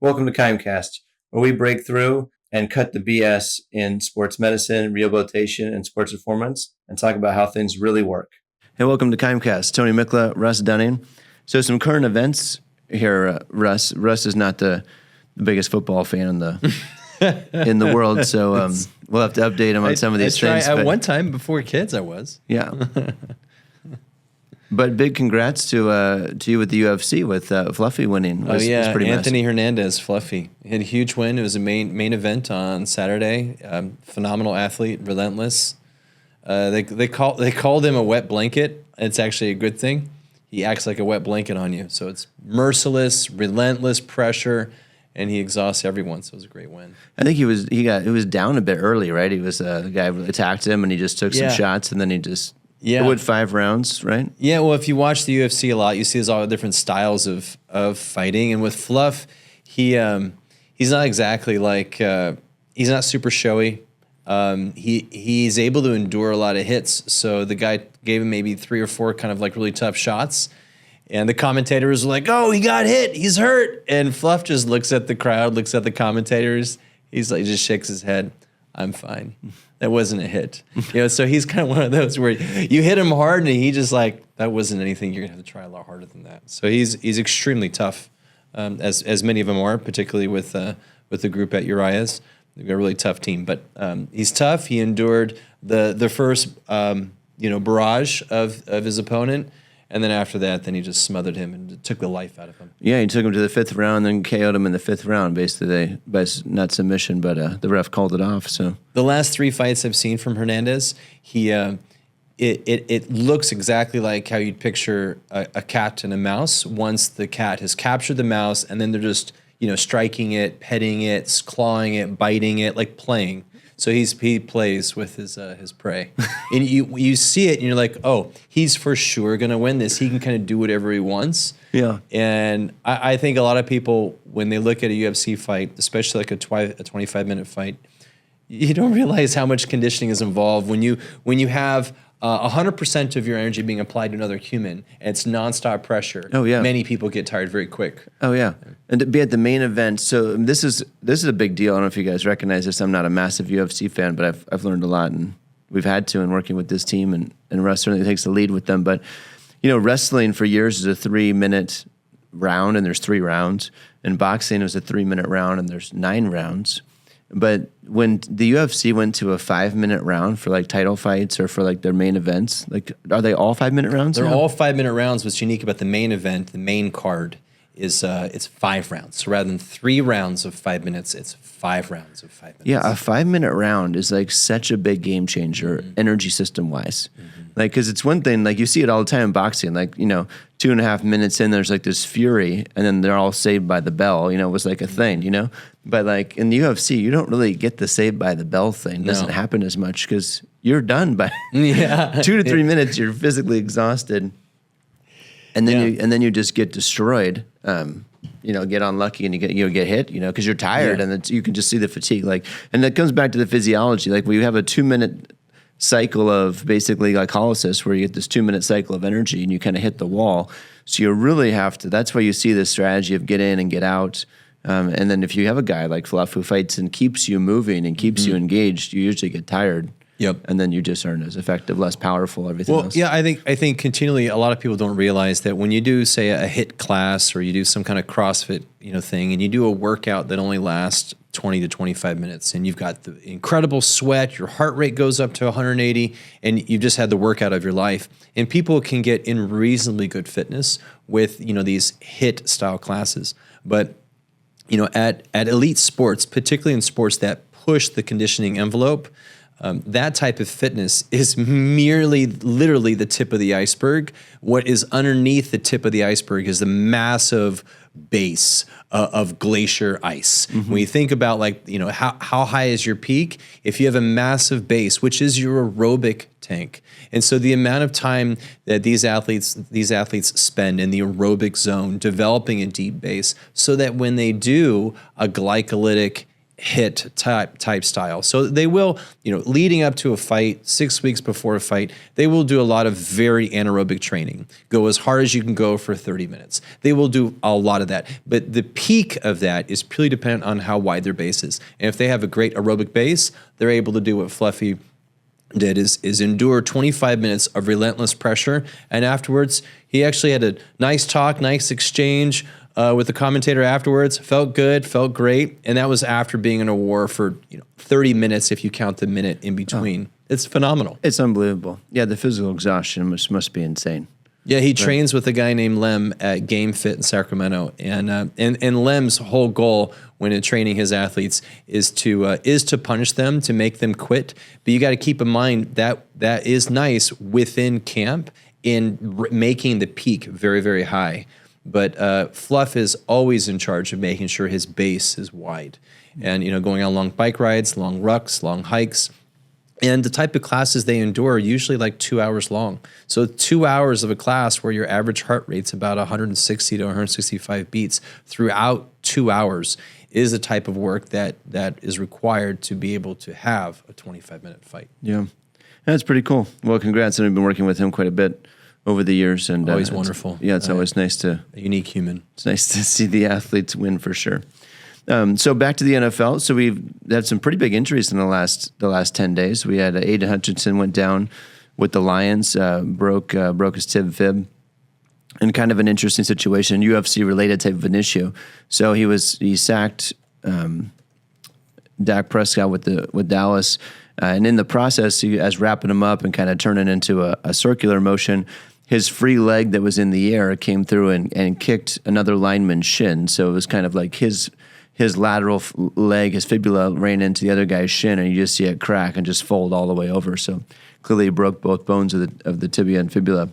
Welcome to KIMEcast, where we break through and cut the BS in sports medicine, rehabilitation, and sports performance, and talk about how things really work. Hey, welcome to KIMEcast. Tony Mikla, Russ Dunning. So some current events here, Russ. Russ is not the biggest football fan in the world, so we'll have to update him on some of these things. At one time before kids, I was. Yeah. But big congrats to you with the UFC with Fluffy winning. Was pretty Anthony massive. Hernandez, Fluffy. He had a huge win. It was a main event on Saturday. Phenomenal athlete, relentless. They called him a wet blanket. It's actually a good thing. He acts like a wet blanket on you. So it's merciless, relentless pressure, and he exhausts everyone. So it was a great win. I think he was down a bit early, right? He was the guy attacked him, and he just took some shots, and then he just. Yeah, it went 5 rounds, right? Yeah, well, if you watch the UFC a lot, you see there's all different styles of fighting. And with Fluff, he's not exactly like he's not super showy. He's able to endure a lot of hits. So the guy gave him maybe 3 or 4 kind of like really tough shots, and the commentators were like, "Oh, he got hit, he's hurt." And Fluff just looks at the crowd, looks at the commentators. He's like, just shakes his head. I'm fine. That wasn't a hit. So he's kind of one of those where you hit him hard and he just like, that wasn't anything. You're gonna have to try a lot harder than that. So he's extremely tough, as many of them are, particularly with the group at Uriah's. They've got a really tough team, but he's tough. He endured the first barrage of his opponent. And then after that, then he just smothered him and took the life out of him. Yeah, he took him to the 5th round, then KO'd him in the 5th round, basically, by not submission, but the ref called it off. So the last 3 fights I've seen from Hernandez, it looks exactly like how you'd picture a cat and a mouse. Once the cat has captured the mouse, and then they're just striking it, petting it, clawing it, biting it, like playing. So he plays with his prey, and you see it, and you're like, oh, he's for sure gonna win this. He can kind of do whatever he wants. Yeah. And I think a lot of people, when they look at a UFC fight, especially like a 25-minute fight, you don't realize how much conditioning is involved when you have 100% of your energy being applied to another human, and it's nonstop pressure. Oh yeah. Many people get tired very quick. Oh yeah. And to be at the main event, so this is a big deal. I don't know if you guys recognize this. I'm not a massive UFC fan, but I've learned a lot, and we've had to in working with this team, and Russ certainly takes the lead with them. But wrestling for years is a 3-minute round, and there's 3 rounds. And boxing was a 3-minute round, and there's 9 rounds. But when the UFC went to a 5-minute round for like title fights or for like their main events, like are they all 5-minute rounds? They're all 5-minute rounds. What's unique about the main event, the main card, is it's 5 rounds. So rather than 3 rounds of 5 minutes, it's 5 rounds of 5 minutes. Yeah, a 5-minute round is like such a big game changer, energy system wise. Like, because it's one thing, like you see it all the time in boxing, like, 2.5 minutes in, there's like this fury, and then they're all saved by the bell, it was like a thing, But like in the UFC, you don't really get the saved by the bell thing. It doesn't happen as much because you're done by 2 to 3 minutes, you're physically exhausted. And then you just get destroyed, get unlucky and you get hit, because you're tired and you can just see the fatigue. Like, and that comes back to the physiology. Like we have a 2-minute cycle of basically glycolysis where you get this 2-minute cycle of energy and you kind of hit the wall. So you really have to, that's why you see this strategy of get in and get out. And then if you have a guy like Fluff who fights and keeps you moving and keeps you engaged, you usually get tired. Yep. And then you just aren't as effective, less powerful, everything else. Yeah, I think continually a lot of people don't realize that when you do, say, a HIIT class or you do some kind of CrossFit, thing, and you do a workout that only lasts 20 to 25 minutes, and you've got the incredible sweat, your heart rate goes up to 180, and you've just had the workout of your life. And people can get in reasonably good fitness with, these HIIT style classes. But, at elite sports, particularly in sports that push the conditioning envelope, that type of fitness is merely literally the tip of the iceberg. What is underneath the tip of the iceberg is the massive base of glacier ice. When you think about how high is your peak, if you have a massive base, which is your aerobic tank. And so the amount of time that these athletes spend in the aerobic zone developing a deep base so that when they do a glycolytic hit type style. So they will, leading up to a fight, 6 weeks before a fight, they will do a lot of very anaerobic training. Go as hard as you can go for 30 minutes. They will do a lot of that. But the peak of that is purely dependent on how wide their base is. And if they have a great aerobic base, they're able to do what Fluffy did is endure 25 minutes of relentless pressure. And afterwards, he actually had a nice talk, nice exchange with the commentator afterwards. Felt good, felt great. And that was after being in a war for 30 minutes if you count the minute in between. It's phenomenal. It's unbelievable. Yeah, the physical exhaustion must be insane. Yeah, he trains with a guy named Lem at Game Fit in Sacramento, and Lem's whole goal when training his athletes is to punish them, to make them quit. But you got to keep in mind that is nice within camp in making the peak very, very high. But Fluff is always in charge of making sure his base is wide, and going on long bike rides, long rucks, long hikes. And the type of classes they endure are usually like 2 hours long. So 2 hours of a class where your average heart rate's about 160 to 165 beats throughout 2 hours is the type of work that is required to be able to have a 25-minute fight. Yeah, that's pretty cool. Well, congrats. I've been working with him quite a bit over the years. And always wonderful. It's always nice to... A unique human. It's nice to see the athletes win for sure. So back to the NFL. So we've had some pretty big injuries in the last 10 days. We had Aiden Hutchinson went down with the Lions, broke his fib, and kind of an interesting situation, UFC related type of an issue. So he sacked Dak Prescott with Dallas, and in the process, as wrapping him up and kind of turning into a circular motion, his free leg that was in the air came through and kicked another lineman's shin. So it was kind of like his lateral leg, his fibula, ran into the other guy's shin, and you just see it crack and just fold all the way over. So clearly, he broke both bones of the tibia and fibula.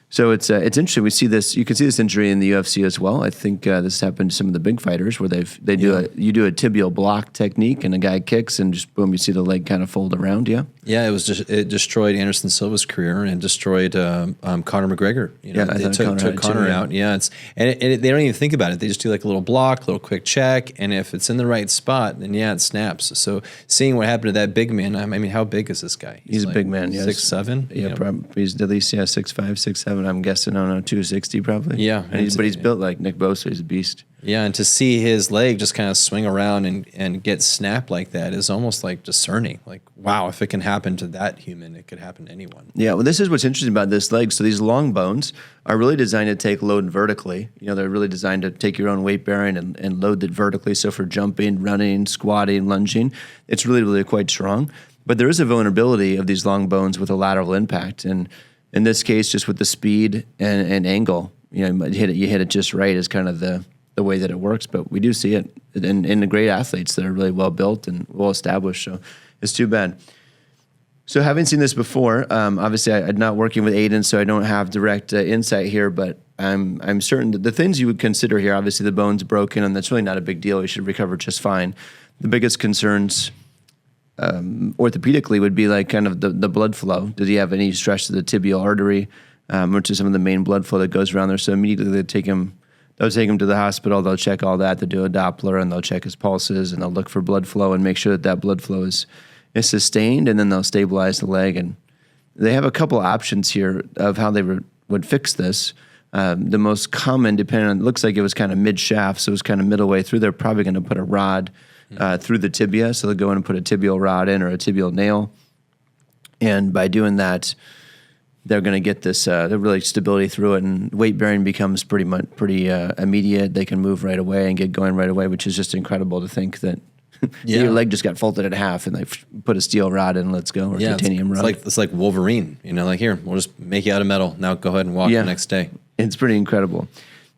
So it's interesting. We see this. You can see this injury in the UFC as well. I think this happened to some of the big fighters where you do a tibial block technique and a guy kicks and just boom, you see the leg kind of fold around. Yeah. Yeah, it destroyed Anderson Silva's career and destroyed Conor McGregor. They took Conor out. Yeah, they don't even think about it. They just do like a little block, a little quick check, and if it's in the right spot, then it snaps. So seeing what happened to that big man, I mean, how big is this guy? He's a big man. 6'7". Yeah, probably. He's at least 6'5", 6'7". I'm guessing. I don't know, 260 probably. Yeah, but he's built like Nick Bosa. He's a beast. Yeah, and to see his leg just kind of swing around and get snapped like that is almost like discerning. Like, wow, if it can happen to that human, it could happen to anyone. Yeah, well, this is what's interesting about this leg. So these long bones are really designed to take load vertically. They're really designed to take your own weight bearing and load it vertically. So for jumping, running, squatting, lunging, it's really, really quite strong. But there is a vulnerability of these long bones with a lateral impact. And in this case, just with the speed and angle, you hit it just right is kind of the way that it works. But we do see it in the great athletes that are really well built and well established. So it's too bad. So having seen this before, obviously I'm not working with Aiden, so I don't have direct insight here. But I'm certain that the things you would consider here, obviously the bone's broken, and that's really not a big deal. He should recover just fine. The biggest concerns orthopedically would be like kind of the blood flow. Does he have any stress to the tibial artery, which is some of the main blood flow that goes around there? So immediately they'll take him to the hospital. They'll check all that. They'll do a Doppler and they'll check his pulses and they'll look for blood flow and make sure that blood flow is sustained, and then they'll stabilize the leg. And they have a couple options here of how they would fix this. The most common, depending on, it looks like it was kind of mid shaft, so it was kind of middle way through. They're probably going to put a rod through the tibia. So they'll go in and put a tibial rod in or a tibial nail. And by doing that, they're going to get this really stability through it, and weight bearing becomes pretty immediate. They can move right away and get going right away, which is just incredible to think that your leg just got folded in half and they put a steel rod in, let's go, or titanium rod. It's like Wolverine, like here, we'll just make you out of metal. Now go ahead and walk the next day. It's pretty incredible.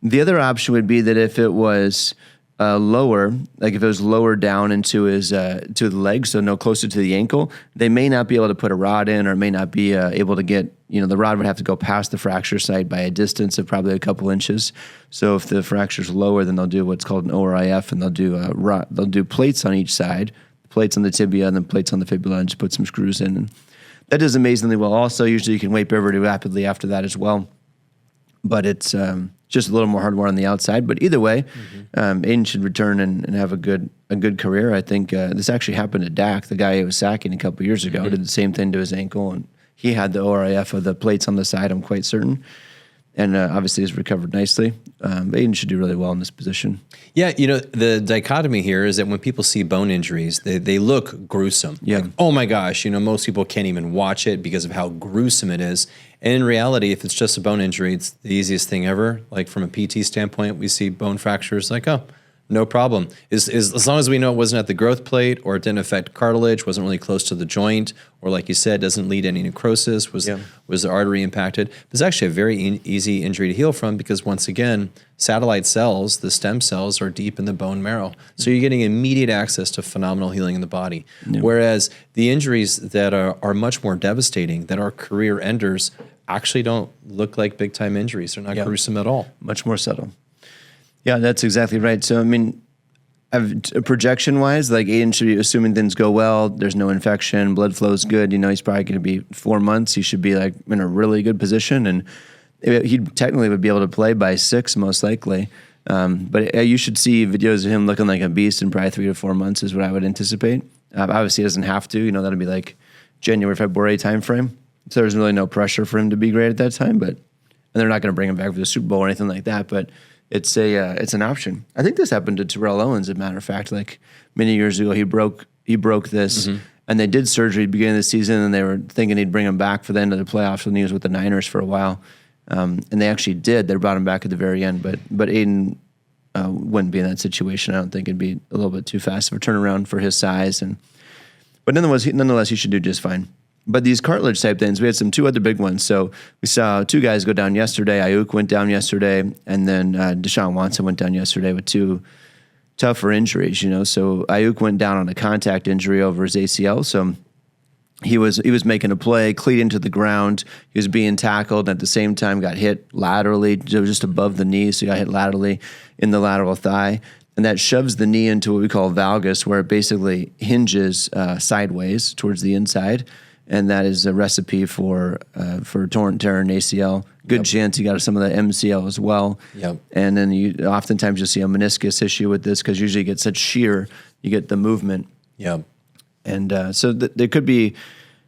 The other option would be that if it was lower, like if it was lower down into his to the leg, so no closer to the ankle, they may not be able to put a rod in, or may not be able to get, the rod would have to go past the fracture site by a distance of probably a couple inches. So if the fracture's lower, then they'll do what's called an ORIF, and they'll do plates on each side, plates on the tibia and then plates on the fibula, and just put some screws in. And that does amazingly well. Also, usually you can weight bear very rapidly after that as well. But it's just a little more hardware on the outside. But either way, Aiden should return and have a good career. I think this actually happened to Dak, the guy who was sacking a couple years ago, did the same thing to his ankle, and he had the ORIF of the plates on the side, I'm quite certain. And obviously has recovered nicely. Aiden should do really well in this position. Yeah, the dichotomy here is that when people see bone injuries, they look gruesome. Yeah. Like, oh my gosh, most people can't even watch it because of how gruesome it is. And in reality, if it's just a bone injury, it's the easiest thing ever. Like from a PT standpoint, we see bone fractures like, oh, no problem. As long as we know it wasn't at the growth plate or it didn't affect cartilage, wasn't really close to the joint, or like you said, doesn't lead to any necrosis, was the artery impacted. It's actually a very easy injury to heal from because once again, satellite cells, the stem cells, are deep in the bone marrow. So you're getting immediate access to phenomenal healing in the body. Yeah. Whereas the injuries that are much more devastating, that are career enders, actually don't look like big time injuries. They're not gruesome at all. Much more subtle. Yeah, that's exactly right. So, I mean, projection-wise, like Aiden should be assuming things go well. There's no infection. Blood flow's good. He's probably going to be 4 months. He should be like in a really good position, and he technically would be able to play by 6 most likely. But you should see videos of him looking like a beast in probably 3 to 4 months is what I would anticipate. Obviously, he doesn't have to. That'll be like January, February timeframe. So there's really no pressure for him to be great at that time. And they're not going to bring him back for the Super Bowl or anything like that. But it's an option. I think this happened to Terrell Owens, as a matter of fact. Like many years ago, he broke this, and they did surgery at the beginning of the season, and they were thinking he'd bring him back for the end of the playoffs when he was with the Niners for a while. And they actually did. They brought him back at the very end, but Aiden wouldn't be in that situation. I don't think it'd be a little bit too fast of a turnaround for his size. But nonetheless, he should do just fine. But these cartilage type things, we had two other big ones. So we saw 2 guys go down yesterday. Ayuk went down yesterday, and then Deshaun Watson went down yesterday with 2 tougher injuries. So Ayuk went down on a contact injury over his ACL. So he was making a play, cleat into the ground. He was being tackled, and at the same time got hit laterally, just above the knee. So he got hit laterally in the lateral thigh. And that shoves the knee into what we call valgus, where it basically hinges sideways towards the inside. And that is a recipe for torn, tear, and ACL. Good chance you got some of the MCL as well. Yep. And then oftentimes you'll see a meniscus issue with this because usually you get such shear, you get the movement. Yep. And so there could be,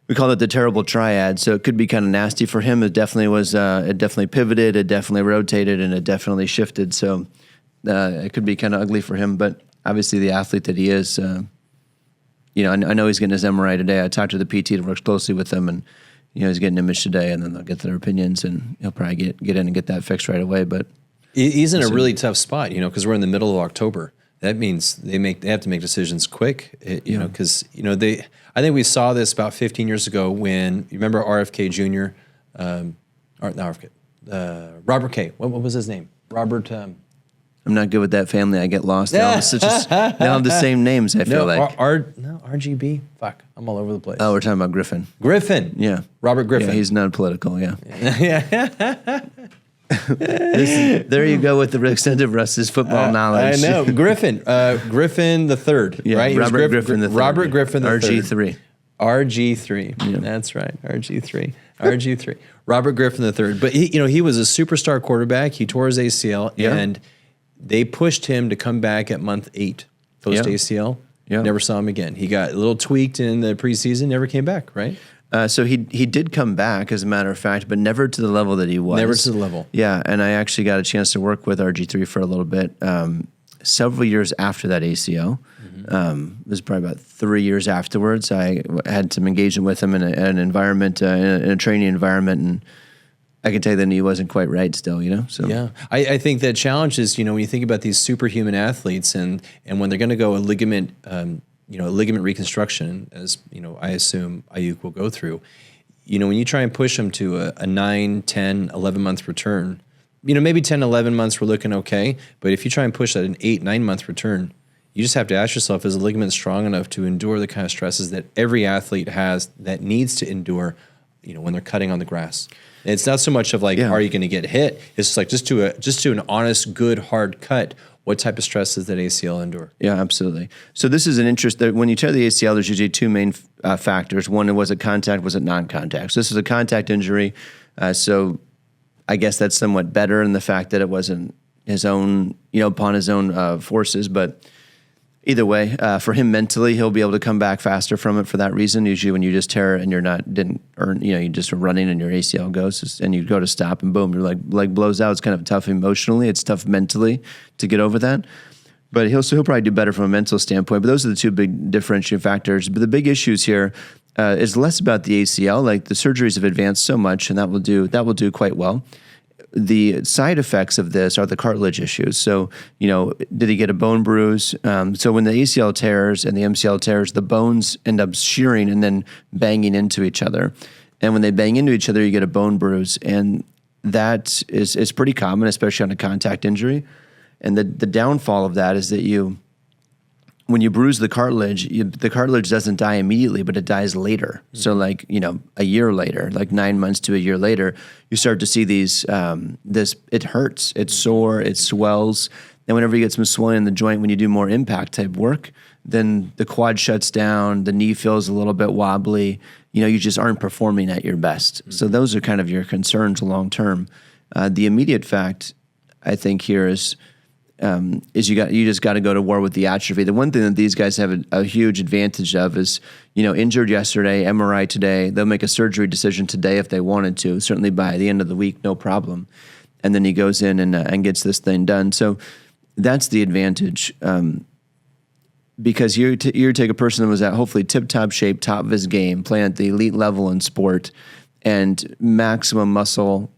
we call it the terrible triad. So it could be kind of nasty for him. It definitely was. It definitely pivoted. It definitely rotated, and it definitely shifted. So it could be kind of ugly for him. But obviously, the athlete that he is. I know he's getting his MRI today. I talked to the PT that works closely with him, and he's getting an image today, and then they'll get their opinions, and he'll probably get in and get that fixed right away. But he's in a really tough spot, because we're in the middle of October. That means they have to make decisions quick, because I think we saw this about 15 years ago when you remember RFK Jr. Robert K. What was his name? Robert. I'm not good with that family. I get lost. They all have the same names, I feel like. RGB? Fuck. I'm all over the place. Oh, we're talking about Griffin. Griffin. Yeah. Robert Griffin. Yeah, he's non-political, yeah. There you go with the extent of Russ's football knowledge. I know. Griffin. Griffin the third, right? Robert Griffin the third. Robert Griffin the third. RG3. RG3. Yeah. That's right. RG3. RG3. Robert Griffin the third. But he was a superstar quarterback. He tore his ACL, and they pushed him to come back at month 8 post ACL. Yeah. Never saw him again. He got a little tweaked in the preseason, never came back, right? So he did come back, as a matter of fact, but never to the level that he was. Never to the level. Yeah, and I actually got a chance to work with RG3 for a little bit. Several years after that ACL, it was probably about 3 years afterwards. I had some engagement with him in an environment, in a training environment, and I can tell you that he wasn't quite right still, So yeah, I think the challenge is, when you think about these superhuman athletes and when they're going to go a ligament reconstruction, as I assume Ayuk will go through. When you try and push them to a 9, 10, 11 month return, maybe 10, 11 months we're looking okay, but if you try and push that an 8, 9 month return, you just have to ask yourself, is the ligament strong enough to endure the kind of stresses that every athlete has that needs to endure, when they're cutting on the grass? It's not so much of are you going to get hit? It's just like just to an honest, good, hard cut. What type of stress does that ACL endure? Yeah, absolutely. So this is an interest that when you tear the ACL, there's usually 2 main factors. One, was it contact? Was it non-contact? So this is a contact injury. So I guess that's somewhat better in the fact that it wasn't his own, upon his own forces. But either way, for him mentally, he'll be able to come back faster from it for that reason. Usually when you just tear it and you just are running and your ACL goes and you go to stop and boom, your leg blows out. It's kind of tough emotionally. It's tough mentally to get over that. But he'll probably do better from a mental standpoint. But those are the two big differentiating factors. But the big issues here is less about the ACL. Like the surgeries have advanced so much, and that will do quite well. The side effects of this are the cartilage issues. So, did he get a bone bruise? So when the ACL tears and the MCL tears, the bones end up shearing and then banging into each other. And when they bang into each other, you get a bone bruise. And that is pretty common, especially on a contact injury. And the downfall of that is that when you bruise the cartilage doesn't die immediately, but it dies later. Mm-hmm. So a year later, like 9 months to a year later, you start to see these, it hurts, it's sore, it swells. And whenever you get some swelling in the joint, when you do more impact type work, then the quad shuts down, the knee feels a little bit wobbly, you just aren't performing at your best. Mm-hmm. So those are kind of your concerns long term. The immediate fact, I think here is you just got to go to war with the atrophy. The one thing that these guys have a huge advantage of is, injured yesterday, MRI today. They'll make a surgery decision today if they wanted to. Certainly by the end of the week, no problem. And then he goes in and gets this thing done. So that's the advantage. Because you take a person that was at hopefully tip-top shape, top of his game, playing at the elite level in sport, and maximum muscle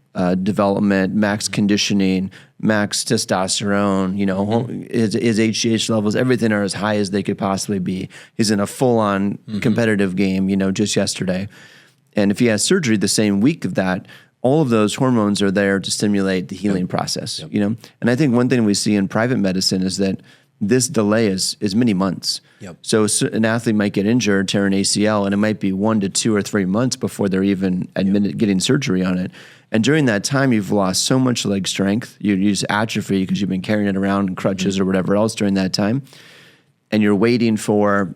development, max conditioning, max testosterone, his HGH levels, everything are as high as they could possibly be. He's in a full-on competitive game, just yesterday. And if he has surgery the same week of that, all of those hormones are there to stimulate the healing process, And I think one thing we see in private medicine is that this delay is many months. Yep. So an athlete might get injured, tear an ACL, and it might be 1 to 2 or 3 months before they're even admitted getting surgery on it. And during that time, you've lost so much leg strength. You just atrophy because you've been carrying it around in crutches or whatever else during that time. And you're waiting for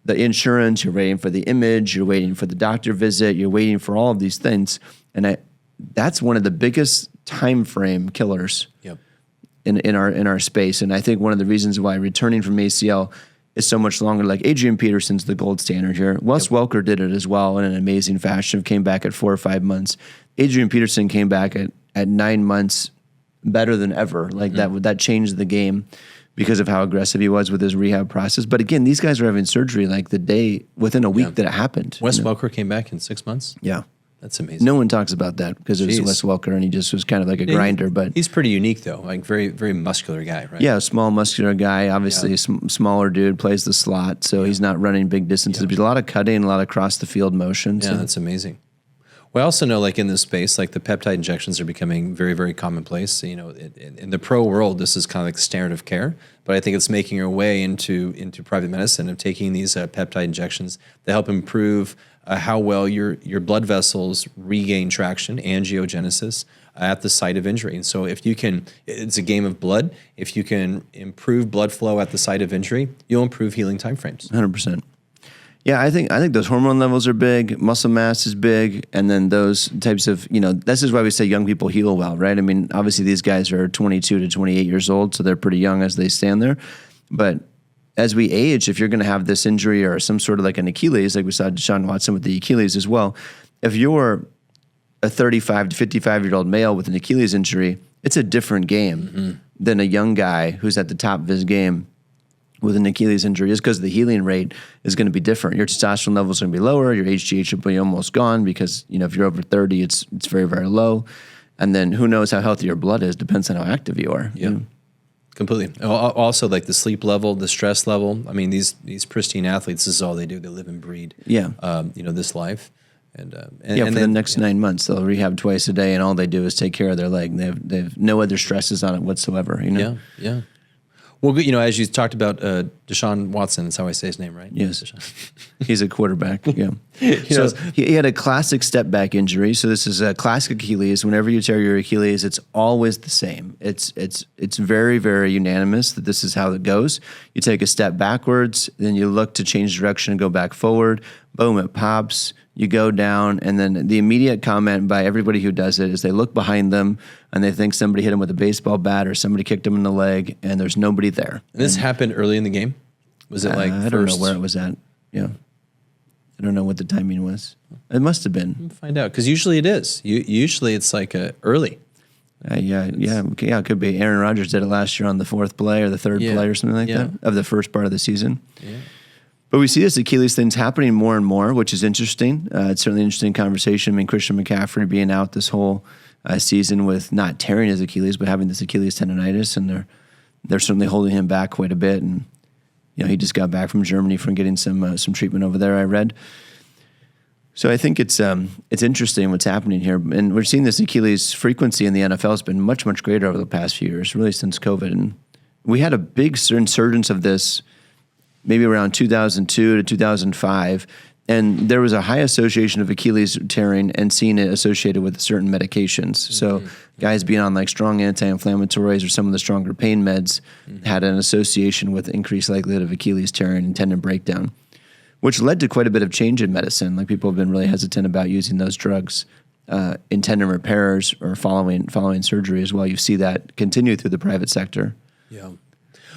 the insurance, you're waiting for the image, you're waiting for the doctor visit, you're waiting for all of these things. And that's one of the biggest time frame killers in our space. And I think one of the reasons why returning from ACL is so much longer. Like Adrian Peterson's the gold standard here. Wes Welker did it as well in an amazing fashion. Came back at 4 or 5 months. Adrian Peterson came back at 9 months, better than ever. Like that changed the game because of how aggressive he was with his rehab process. But again, these guys are having surgery like the day within a week that it happened. Wes Welker came back in 6 months. Yeah. That's amazing. No one talks about that because it was Wes Welker and he just was kind of like a grinder. But he's pretty unique though, like very, very muscular guy, right? Yeah, small, muscular guy. Obviously, smaller dude, plays the slot, so he's not running big distances. But a lot of cutting, a lot of across the field motion. Yeah, that's amazing. We also know, like in this space, like the peptide injections are becoming very, very commonplace. In the pro world, this is kind of like the standard of care. But I think it's making our way into private medicine of taking these peptide injections that help improve how well your blood vessels regain traction, angiogenesis, at the site of injury. And so if you can, it's a game of blood. If you can improve blood flow at the site of injury, you'll improve healing timeframes. 100%. Yeah, I think those hormone levels are big, muscle mass is big, and then those types of, this is why we say young people heal well, right? I mean, obviously these guys are 22 to 28 years old, so they're pretty young as they stand there. But as we age, if you're going to have this injury or some sort of like an Achilles, like we saw Deshaun Watson with the Achilles as well, if you're a 35 to 55-year-old male with an Achilles injury, it's a different game than a young guy who's at the top of his game with an Achilles injury, just because the healing rate is going to be different. Your testosterone levels are going to be lower. Your HGH will be almost gone because, if you're over 30, it's very, very low. And then who knows how healthy your blood is, depends on how active you are. Yeah, completely. Also, like the sleep level, the stress level. I mean, these pristine athletes, this is all they do. They live and breed, this life. And for the next 9 months, they'll rehab twice a day, and all they do is take care of their leg. They have no other stresses on it whatsoever, Yeah. Well, as you talked about Deshaun Deshaun Watson. That's how I say his name, right? Yes. He's a quarterback. Yeah. So he had a classic step back injury. So this is a classic Achilles. Whenever you tear your Achilles, it's always the same. It's very, very unanimous that this is how it goes. You take a step backwards, then you look to change direction and go back forward. Boom, it pops. You go down, and then the immediate comment by everybody who does it is they look behind them and they think somebody hit them with a baseball bat or somebody kicked them in the leg, and there's nobody there. And this happened early in the game? Was it like I don't know where it was at. Yeah. I don't know what the timing was. It must have been. We'll find out, because usually it is. Usually it's like early. It could be. Aaron Rodgers did it last year on the fourth play or the third play or something like that of the first part of the season. Yeah. But we see this Achilles thing's happening more and more, which is interesting. It's certainly an interesting conversation. I mean, Christian McCaffrey being out this whole season with not tearing his Achilles, but having this Achilles tendonitis, and they're certainly holding him back quite a bit. And he just got back from Germany from getting some treatment over there, I read. So I think it's interesting what's happening here, and we're seeing this Achilles frequency in the NFL has been much, much greater over the past few years, really since COVID. And we had a big insurgence of this maybe around 2002 to 2005, and there was a high association of Achilles tearing and seeing it associated with certain medications. So guys being on like strong anti-inflammatories or some of the stronger pain meds had an association with increased likelihood of Achilles tearing and tendon breakdown, which led to quite a bit of change in medicine. Like people have been really hesitant about using those drugs in tendon repairs or following surgery as well. You see that continue through the private sector. Yeah.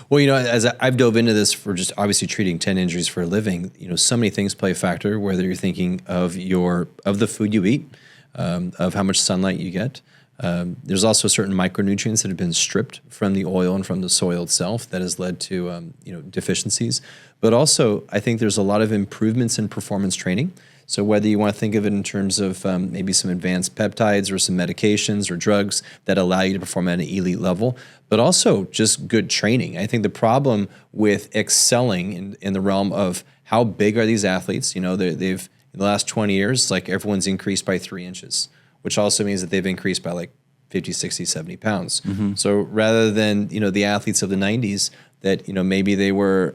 Well, as I've dove into this for just obviously treating tendon injuries for a living, so many things play a factor, whether you're thinking of the food you eat, of how much sunlight you get. There's also certain micronutrients that have been stripped from the oil and from the soil itself that has led to, deficiencies. But also, I think there's a lot of improvements in performance training. So whether you want to think of it in terms of maybe some advanced peptides or some medications or drugs that allow you to perform at an elite level, but also just good training. I think the problem with excelling in the realm of how big are these athletes, they've in the last 20 years, like everyone's increased by 3 inches, which also means that they've increased by like 50, 60, 70 pounds. Mm-hmm. So rather than, the athletes of the 90s that, maybe they were,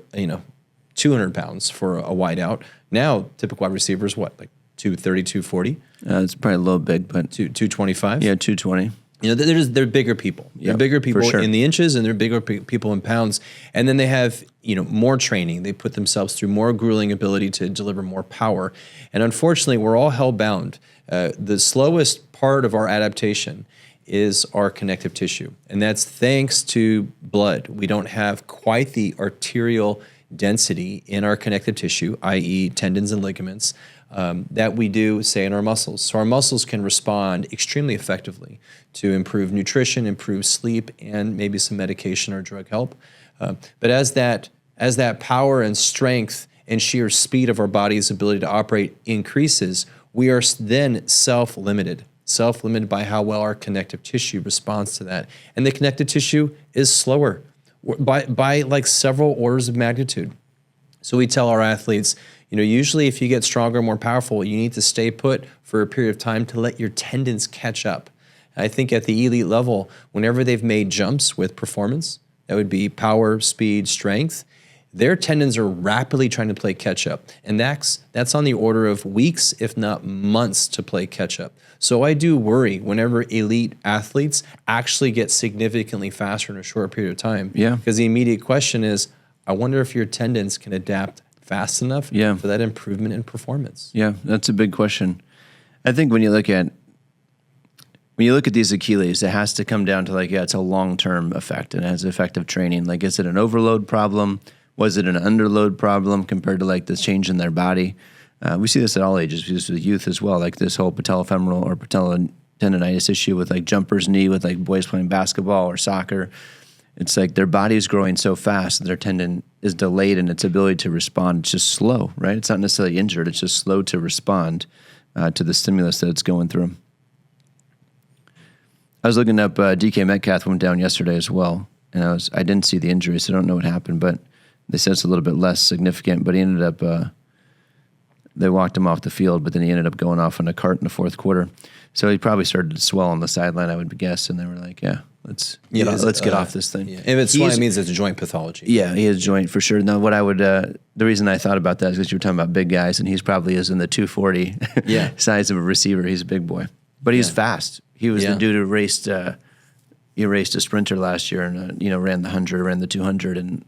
200 pounds for a wide out. Now, typical wide receiver is what, like 230, 240? It's probably a little big, but 225? Yeah, 220. They're bigger people. They're bigger people in the inches, and they're bigger people in pounds. And then they have, more training. They put themselves through more grueling ability to deliver more power. And unfortunately, we're all hell-bound. The slowest part of our adaptation is our connective tissue. And that's thanks to blood. We don't have quite the arterial density in our connective tissue, i.e. tendons and ligaments, that we do, say, in our muscles. So our muscles can respond extremely effectively to improve nutrition, improve sleep, and maybe some medication or drug help. But as that power and strength and sheer speed of our body's ability to operate increases, we are then self-limited by how well our connective tissue responds to that. And the connective tissue is slower by like several orders of magnitude. So we tell our athletes, usually if you get stronger, more powerful, you need to stay put for a period of time to let your tendons catch up. I think at the elite level, whenever they've made jumps with performance, that would be power, speed, strength, their tendons are rapidly trying to play catch up. And that's on the order of weeks, if not months, to play catch up. So I do worry whenever elite athletes actually get significantly faster in a short period of time. Yeah. Because the immediate question is, I wonder if your tendons can adapt fast enough for that improvement in performance. Yeah, that's a big question. I think when you look at these Achilles, it has to come down to it's a long-term effect, and it has the effect of training. Like, is it an overload problem? Was it an underload problem compared to this change in their body? We see this at all ages. We see this with youth as well, like this whole patellofemoral or patellotendinitis issue with jumper's knee with boys playing basketball or soccer. It's like their body is growing so fast that their tendon is delayed in its ability to respond. It's just slow, right? It's not necessarily injured. It's just slow to respond to the stimulus that it's going through. I was looking up DK Metcalf went down yesterday as well, and I didn't see the injury, so I don't know what happened, but they said it's a little bit less significant, but he ended up, they walked him off the field, but then he ended up going off on a cart in the fourth quarter. So he probably started to swell on the sideline, I would guess, and they were like, yeah, let's get off this thing. Yeah. If it's swelling, it means it's a joint pathology. Yeah, he has joint for sure. Now, what I would, the reason I thought about that is because you were talking about big guys, and he's probably is in the 240 size of a receiver. He's a big boy, but he's fast. He was the dude who raced. He raced a sprinter last year, and ran the 100, ran the 200, and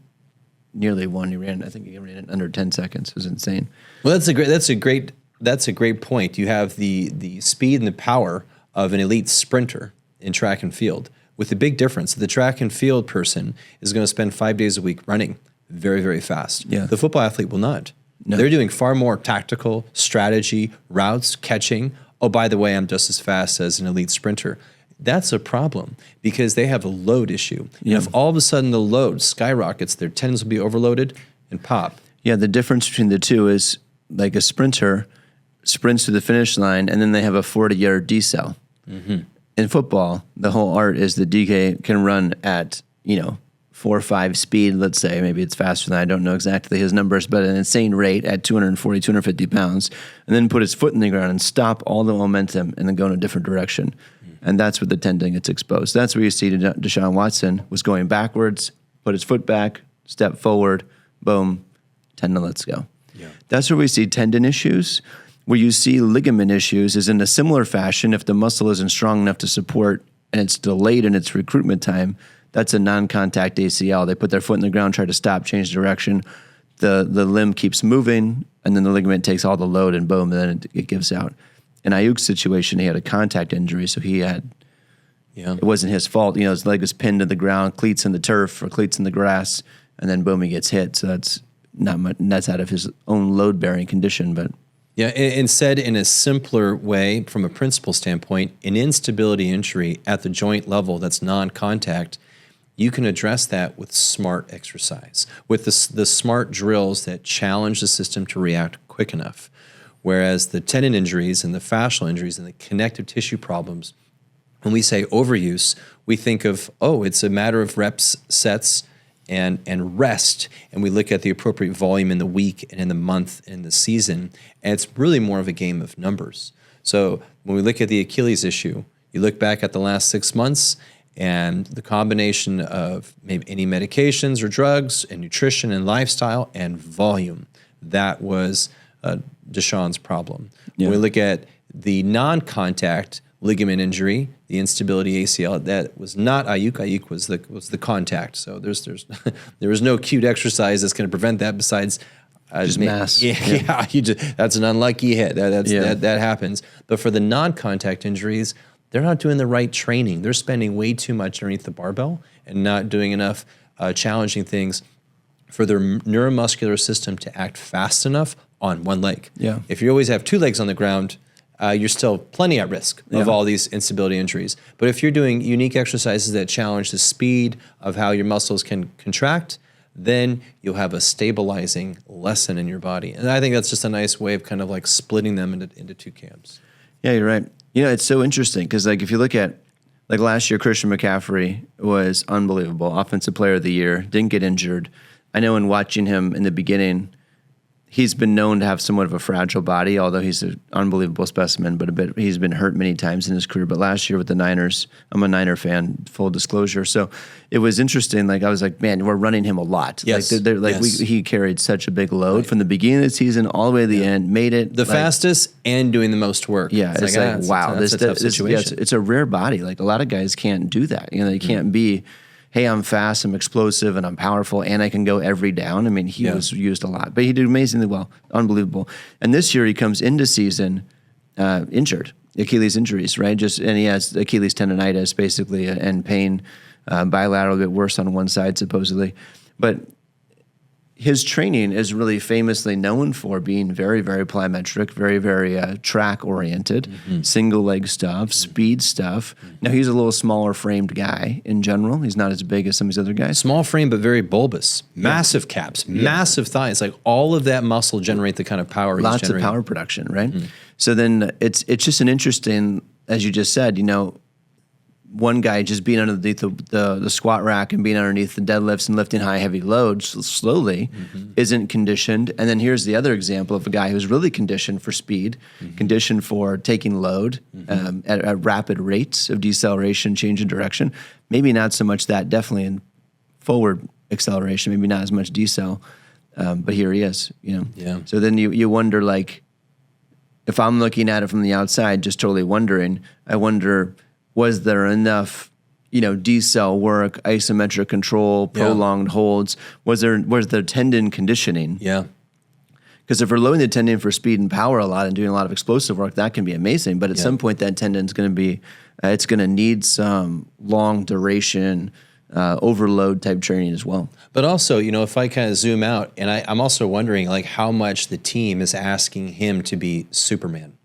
nearly won. I think he ran it under 10 seconds. It was insane. Well, that's a great point. You have the speed and the power of an elite sprinter in track and field, with the big difference. The track and field person is going to spend 5 days a week running very, very fast. Yeah. The football athlete will not. No. They're doing far more tactical strategy, routes, catching. Oh, by the way, I'm just as fast as an elite sprinter. That's a problem because they have a load issue. Yeah. And if all of a sudden the load skyrockets, their tendons will be overloaded and pop. Yeah, the difference between the two is like a sprinter sprints to the finish line, and then they have a 40-yard decel. Mm-hmm. In football, the whole art is the DK can run at 4 or 5 speed, let's say. Maybe it's faster than I don't know exactly his numbers, but an insane rate at 240, 250 pounds, and then put his foot in the ground and stop all the momentum and then go in a different direction. And that's where the tendon gets exposed. That's where you see Deshaun Watson was going backwards, put his foot back, step forward, boom, tendon lets go. Yeah. That's where we see tendon issues. Where you see ligament issues is in a similar fashion. If the muscle isn't strong enough to support and it's delayed in its recruitment time, that's a non-contact ACL. They put their foot in the ground, try to stop, change direction. The limb keeps moving, and then the ligament takes all the load, and boom, and then it gives out. In Ayuk's situation, he had a contact injury, so it wasn't his fault. His leg was pinned to the ground, cleats in the turf or cleats in the grass, and then boom, he gets hit. So that's not much, and that's out of his own load-bearing condition, but. Yeah, and said in a simpler way, from a principle standpoint, an instability injury at the joint level that's non-contact, you can address that with smart exercise, with the smart drills that challenge the system to react quick enough. Whereas the tendon injuries and the fascial injuries and the connective tissue problems, when we say overuse, we think of, it's a matter of reps, sets, and rest, and we look at the appropriate volume in the week and in the month and in the season, and it's really more of a game of numbers. So when we look at the Achilles issue, you look back at the last 6 months, and the combination of maybe any medications or drugs and nutrition and lifestyle and volume, that was Deshaun's problem. Yeah. When we look at the non-contact ligament injury, the instability ACL, that was not Ayuk. Ayuk was the contact. So there was no cute exercise that's going to prevent that besides just mass. Yeah. That's an unlucky hit. That happens. But for the non-contact injuries, they're not doing the right training. They're spending way too much underneath the barbell and not doing enough challenging things for their neuromuscular system to act fast enough on one leg. Yeah. If you always have 2 legs on the ground, you're still plenty at risk of all these instability injuries. But if you're doing unique exercises that challenge the speed of how your muscles can contract, then you'll have a stabilizing lesson in your body. And I think that's just a nice way of kind of like splitting them into 2 camps. Yeah, you're right. It's so interesting because if you look at last year, Christian McCaffrey was unbelievable. Offensive Player of the Year, didn't get injured. I know in watching him in the beginning, he's been known to have somewhat of a fragile body, although he's an unbelievable specimen, but he's been hurt many times in his career. But last year with the Niners, I'm a Niner fan, full disclosure. So it was interesting. I was like, man, we're running him a lot. Yes. He carried such a big load from the beginning of the season all the way to the end, made it. The fastest and doing the most work. Yeah, it's wow. That's a tough situation. It's a rare body. A lot of guys can't do that. They can't be, hey, I'm fast, I'm explosive, and I'm powerful, and I can go every down. I mean, he was used a lot, but he did amazingly well, unbelievable. And this year he comes into season injured, Achilles injuries, right? And he has Achilles tendonitis, basically, and pain, bilateral, a bit worse on one side, supposedly. But his training is really famously known for being very, very plyometric, very, very track-oriented, single-leg stuff, speed stuff. Now, he's a little smaller-framed guy in general. He's not as big as some of these other guys. Small frame, but very bulbous. Massive caps, massive thighs. All of that muscle generate the kind of power he's generating. Lots of power production, right? So then it's just an interesting, as you just said, one guy just being underneath the squat rack and being underneath the deadlifts and lifting high, heavy loads slowly isn't conditioned. And then here's the other example of a guy who's really conditioned for speed, conditioned for taking load at rapid rates of deceleration, change in direction. Maybe not so much that, definitely in forward acceleration, maybe not as much decel. But here he is, Yeah. So then you wonder, like, if I'm looking at it from the outside, just totally wondering, I wonder, was there enough, decel work, isometric control, prolonged holds? Was there tendon conditioning? Yeah. Because if we're loading the tendon for speed and power a lot and doing a lot of explosive work, that can be amazing. But at some point, that tendon's going to be, it's going to need some long duration, overload type training as well. But also, if I kind of zoom out, and I'm also wondering, like, how much the team is asking him to be Superman.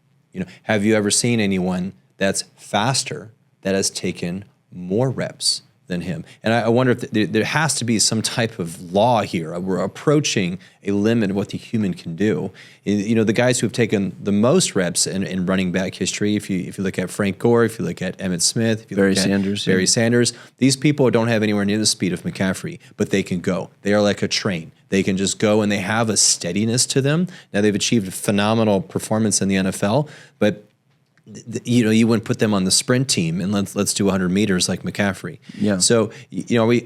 Have you ever seen anyone that's faster that has taken more reps than him? And I wonder if there has to be some type of law here. We're approaching a limit of what the human can do. The guys who have taken the most reps in running back history, if you look at Frank Gore, if you look at Emmitt Smith, if you look at Barry Sanders, these people don't have anywhere near the speed of McCaffrey, but they can go. They are like a train. They can just go, and they have a steadiness to them. Now, they've achieved phenomenal performance in the NFL, but you wouldn't put them on the sprint team and let's do 100 meters like McCaffrey. Yeah. So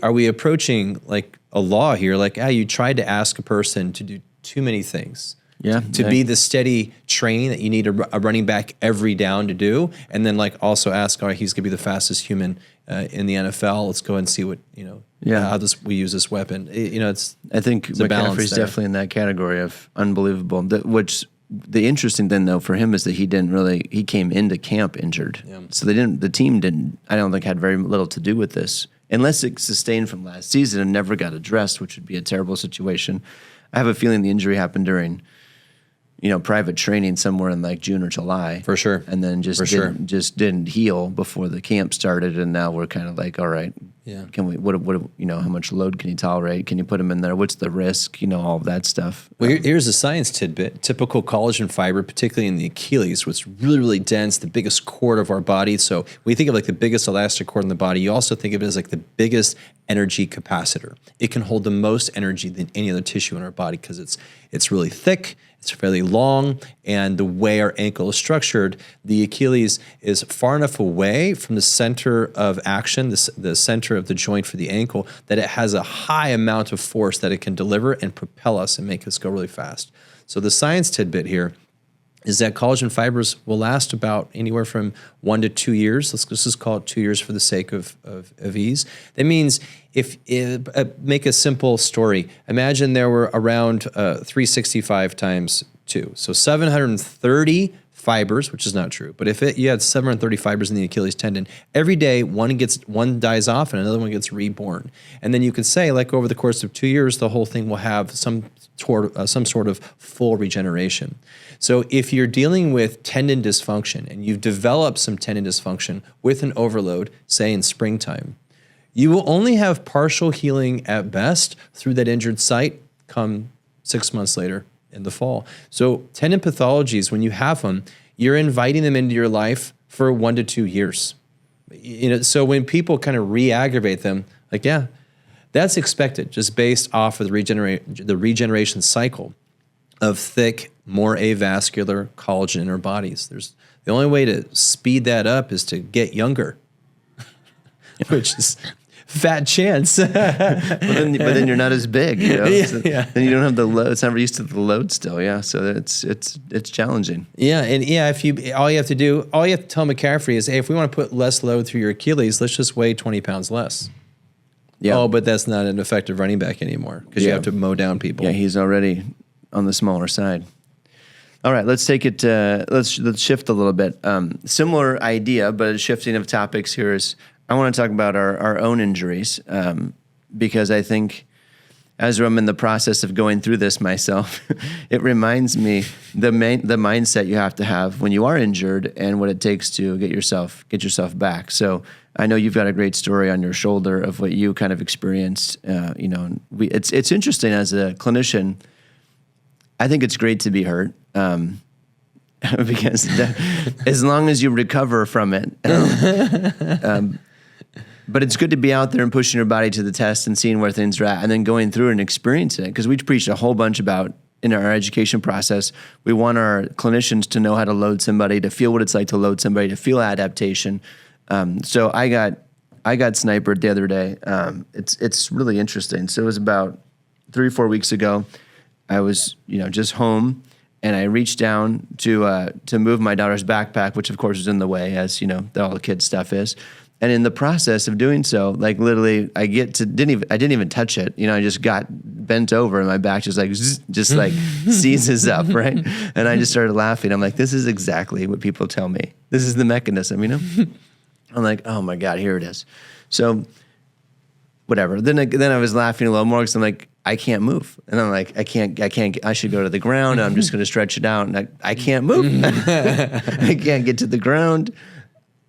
are we approaching like a law here? Like, you tried to ask a person to do too many things. Yeah. To be the steady train that you need a running back every down to do, and then like also ask, all right, he's gonna be the fastest human in the NFL. Let's go and see what how we use this weapon. I think McCaffrey's definitely in that category of unbelievable. The interesting thing though for him is that he came into camp injured. Yeah. So the team didn't, I don't think, had very little to do with this, unless it sustained from last season and never got addressed, which would be a terrible situation. I have a feeling the injury happened during, private training somewhere in like June or July. For sure. And then just didn't heal before the camp started, and now we're kind of like, all right, can we, how much load can you tolerate? Can you put him in there? What's the risk? All of that stuff. Well, here's a science tidbit. Typical collagen fiber, particularly in the Achilles, was really, really dense, the biggest cord of our body. So when you think of like the biggest elastic cord in the body, you also think of it as like the biggest energy capacitor. It can hold the most energy than any other tissue in our body because it's really thick, it's fairly long, and the way our ankle is structured, the Achilles is far enough away from the center of action, the center of the joint for the ankle, that it has a high amount of force that it can deliver and propel us and make us go really fast. So the science tidbit here is that collagen fibers will last about anywhere from 1 to 2 years. Let's just call it 2 years for the sake of ease. That means make a simple story. Imagine there were around 365 times 2. So 730 fibers, which is not true, but if you had 730 fibers in the Achilles tendon, every day one dies off and another one gets reborn. And then you could say, like, over the course of 2 years, the whole thing will have some sort of full regeneration. So if you're dealing with tendon dysfunction and you've developed some tendon dysfunction with an overload, say in springtime, you will only have partial healing at best through that injured site come 6 months later in the fall. So tendon pathologies, when you have them, you're inviting them into your life for 1 to 2 years. So when people kind of re-aggravate them, like, that's expected just based off of the regeneration cycle of thick, more avascular collagen in our bodies. The only way to speed that up is to get younger, which is fat chance. but then you're not as big. Then you don't have the load. It's not used to the load still. Yeah, so it's challenging. Yeah, and all you have to tell McCaffrey is, hey, if we want to put less load through your Achilles, let's just weigh 20 pounds less. Yeah. Oh, but that's not an effective running back anymore because you have to mow down people. Yeah, he's already on the smaller side. All right, let's take it. Let's shift a little bit. Similar idea, but shifting of topics here is I want to talk about our own injuries because I think as I'm in the process of going through this myself, it reminds me the mindset you have to have when you are injured and what it takes to get yourself back. So I know you've got a great story on your shoulder of what you kind of experienced. It's interesting as a clinician. I think it's great to be hurt because as long as you recover from it, But it's good to be out there and pushing your body to the test and seeing where things are at, and then going through and experiencing it. Because we preached a whole bunch about in our education process. We want our clinicians to know how to load somebody, to feel what it's like to load somebody, to feel adaptation. So I got snipered the other day. It's really interesting. So it was about 3 or 4 weeks ago. I was just home, and I reached down to move my daughter's backpack, which of course was in the way, as all the kids' stuff is. And in the process of doing so, like literally, I didn't even touch it. I just got bent over, and my back just like seizes up, right? And I just started laughing. I'm like, this is exactly what people tell me. This is the mechanism, I'm like, oh my God, here it is. So whatever. Then I was laughing a little more because I'm like, I can't move. And I'm like, I should go to the ground. And I'm just going to stretch it out. And I can't move. I can't get to the ground.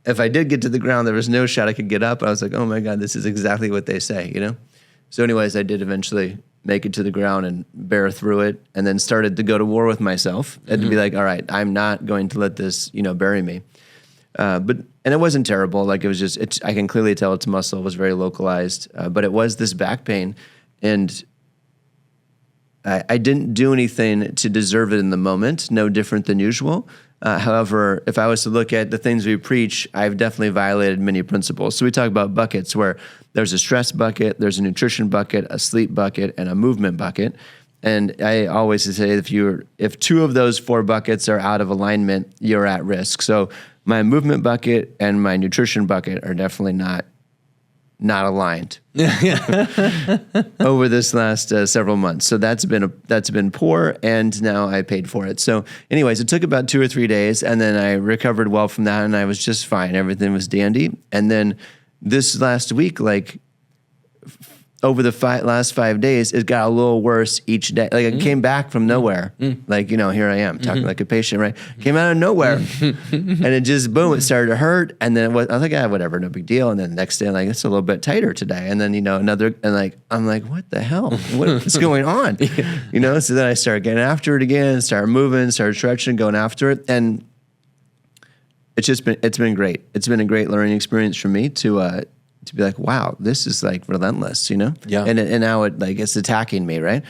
If I did get to the ground, there was no shot I could get up. I was like, oh my God, this is exactly what they say, So anyways, I did eventually make it to the ground and bear through it, and then started to go to war with myself and to be like, all right, I'm not going to let this, bury me. And it wasn't terrible. Like it was just, I can clearly tell its muscle was very localized, but it was this back pain, and I didn't do anything to deserve it in the moment, no different than usual. However, if I was to look at the things we preach, I've definitely violated many principles. So we talk about buckets where there's a stress bucket, there's a nutrition bucket, a sleep bucket, and a movement bucket. And I always say if 2 of those 4 buckets are out of alignment, you're at risk. So my movement bucket and my nutrition bucket are definitely not aligned over this last several months. So that's been poor, and now I paid for it. So anyways, it took about 2 or 3 days, and then I recovered well from that, and I was just fine. Everything was dandy. And then this last week, over the last 5 days, it got a little worse each day. Like it came back from nowhere. Like, here I am talking like a patient, right? Came out of nowhere. And it just, boom, it started to hurt. And then I was like, whatever, no big deal. And then the next day, I'm like, it's a little bit tighter today. And then, another, and like, I'm like, what the hell? What's going on? So then I started getting after it again, started moving, started stretching, going after it. And it's been great. It's been a great learning experience for me to be like, wow, this is like relentless, Yeah. And now it's attacking me, right?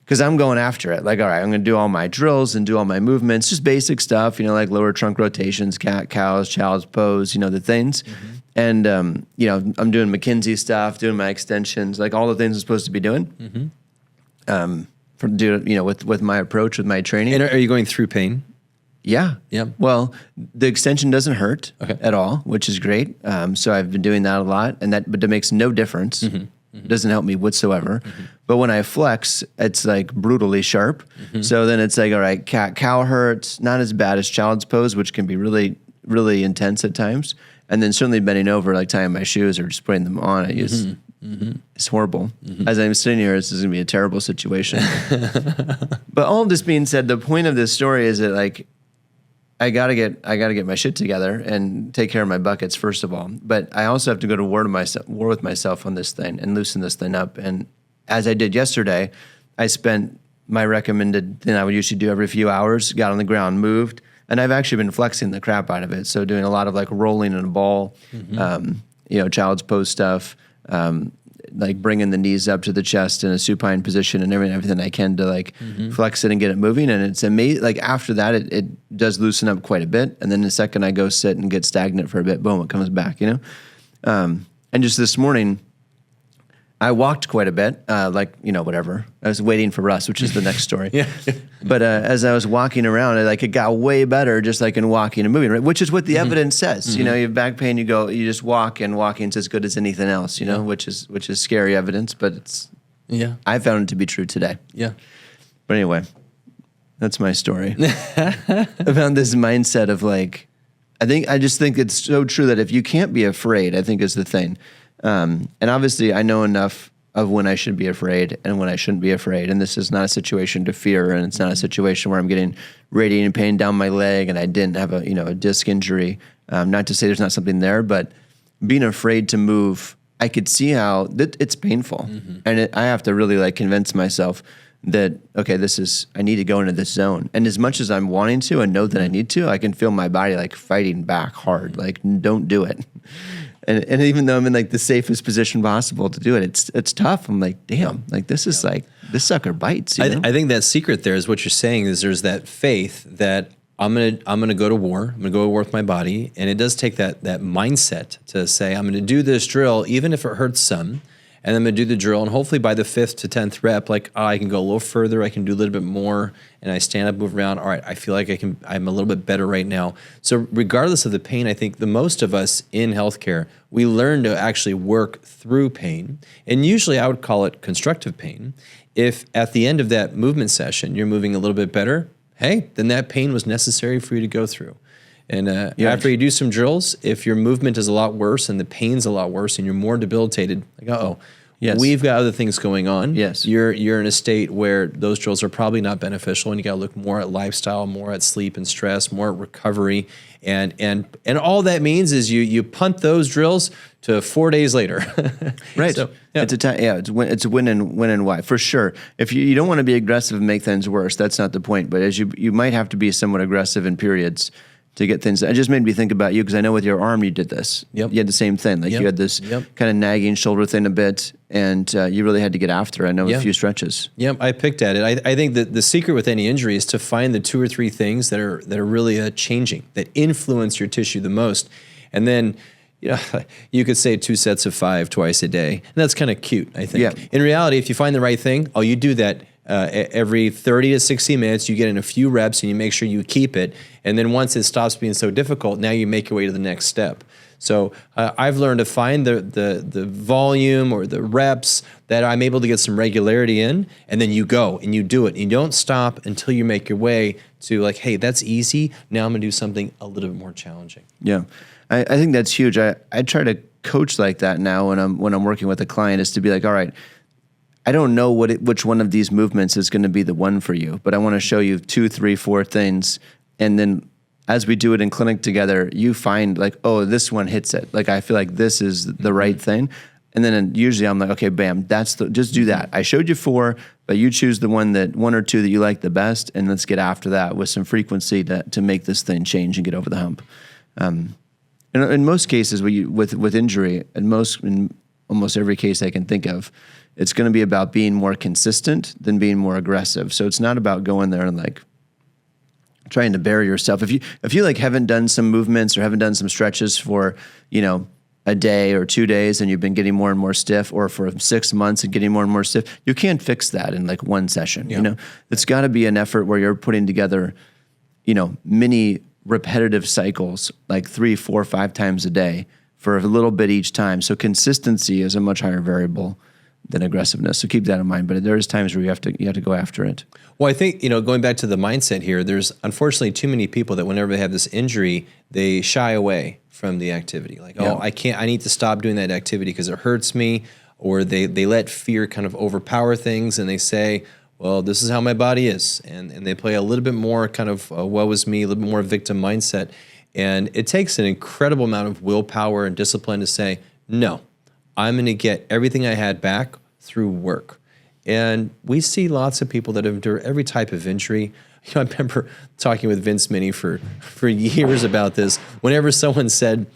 Because I'm going after it. Like, all right, I'm going to do all my drills and do all my movements, just basic stuff, like lower trunk rotations, cat, cows, child's pose, the things. And, I'm doing McKinsey stuff, doing my extensions, like all the things I'm supposed to be doing. With my approach, with my training. And are you going through pain? Yeah. Yeah. Well, the extension doesn't hurt at all, which is great. So I've been doing that a lot, but it makes no difference. It doesn't help me whatsoever. But when I flex, it's like brutally sharp. So then it's like, all right, cat cow hurts, not as bad as child's pose, which can be really, really intense at times. And then certainly bending over, like tying my shoes or just putting them on, it's horrible. As I'm sitting here, this is going to be a terrible situation. But all this being said, the point of this story is that like, I gotta get my shit together and take care of my buckets first of all. But I also have to go to war with myself on this thing and loosen this thing up. And as I did yesterday, I spent my recommended thing I would usually do every few hours, got on the ground, moved, and I've actually been flexing the crap out of it. So doing a lot of like rolling in a ball, child's pose stuff, like bringing the knees up to the chest in a supine position and everything I can to like flex it and get it moving. And it's amazing. Like after that, it does loosen up quite a bit. And then the second I go sit and get stagnant for a bit, boom, it comes back, And just this morning, I walked quite a bit, whatever. I was waiting for Russ, which is the next story. But as I was walking around, it got way better just like in walking and moving, right? Which is what the evidence says. You have back pain, you just walk, and walking's as good as anything else, which is scary evidence, but it's, I found it to be true today. Yeah. But anyway, that's my story. I found this mindset of like, I just think it's so true that if you can't be afraid, I think is the thing. And obviously I know enough of when I should be afraid and when I shouldn't be afraid. And this is not a situation to fear. And it's not a situation where I'm getting radiating pain down my leg and I didn't have a disc injury. Not to say there's not something there, but being afraid to move, I could see how it's painful. And I have to really like convince myself that, okay, I need to go into this zone. And as much as I'm wanting to and know that I need to, I can feel my body like fighting back hard, like don't do it. And even though I'm in like the safest position possible to do it, it's tough. I'm like, damn, like this is like, this sucker bites. You know? I think that secret there is what you're saying is there's that faith that I'm gonna go to war. I'm gonna go to war with my body, and it does take that mindset to say I'm gonna do this drill even if it hurts some, and I'm gonna do the drill, and hopefully by the 5th to 10th rep, like I can go a little further, I can do a little bit more, and I stand up, move around. All right, I feel like I'm a little bit better right now. So regardless of the pain, I think the most of us in healthcare, we learn to actually work through pain, and usually I would call it constructive pain. If at the end of that movement session you're moving a little bit better, hey, then that pain was necessary for you to go through. And after you do some drills, if your movement is a lot worse and the pain's a lot worse and you're more debilitated, like, we've got other things going on. Yes. You're in a state where those drills are probably not beneficial, and you got to look more at lifestyle, more at sleep and stress, more at recovery. And all that means is you punt those drills to 4 days later. Right. So, It's a win and why, for sure. If you don't want to be aggressive and make things worse, that's not the point. But as you might have to be somewhat aggressive in periods to get things. It just made me think about you, because I know with your arm you did this. Yep. You had the same thing. Like you had this kind of nagging shoulder thing a bit, and you really had to get after it. I know a few stretches. Yep, I picked at it. I think that the secret with any injury is to find the 2 or 3 things that are really changing, that influence your tissue the most. And then, you could say 2 sets of 5 twice a day. And that's kind of cute, I think. Yeah. In reality, if you find the right thing, you do that every 30 to 60 minutes, you get in a few reps and you make sure you keep it. And then once it stops being so difficult, now you make your way to the next step. So I've learned to find the volume or the reps that I'm able to get some regularity in, and then you go and you do it. And you don't stop until you make your way to like, hey, that's easy. Now I'm gonna do something a little bit more challenging. Yeah, I think that's huge. I try to coach like that now when I'm working with a client, is to be like, all right, I don't know which one of these movements is going to be the one for you, but I want to show you 2, 3, 4 things, and then as we do it in clinic together, you find like, oh, this one hits it. Like I feel like this is the right thing, and then usually I'm like, okay, bam, just do that. I showed you 4, but you choose the one or 2 that you like the best, and let's get after that with some frequency to make this thing change and get over the hump. In most cases, with injury, in almost every case I can think of, it's going to be about being more consistent than being more aggressive. So it's not about going there and like trying to bury yourself. If you like haven't done some movements or haven't done some stretches for, a day or 2 days, and you've been getting more and more stiff, or for 6 months and getting more and more stiff, you can't fix that in like one session. Yeah. It's got to be an effort where you're putting together, mini repetitive cycles, like 3, 4, 5 times a day for a little bit each time. So consistency is a much higher variable than aggressiveness. So keep that in mind. But there's times where you have to go after it. Well, I think, going back to the mindset here, there's unfortunately too many people that whenever they have this injury, they shy away from the activity. Like, I need to stop doing that activity because it hurts me. Or they let fear kind of overpower things, and they say, well, this is how my body is. And they play a little bit more kind of woe is me, a little bit more victim mindset. And it takes an incredible amount of willpower and discipline to say, no, I'm going to get everything I had back through work. And we see lots of people that endure every type of injury. I remember talking with Vince Minnie for years about this. Whenever someone said,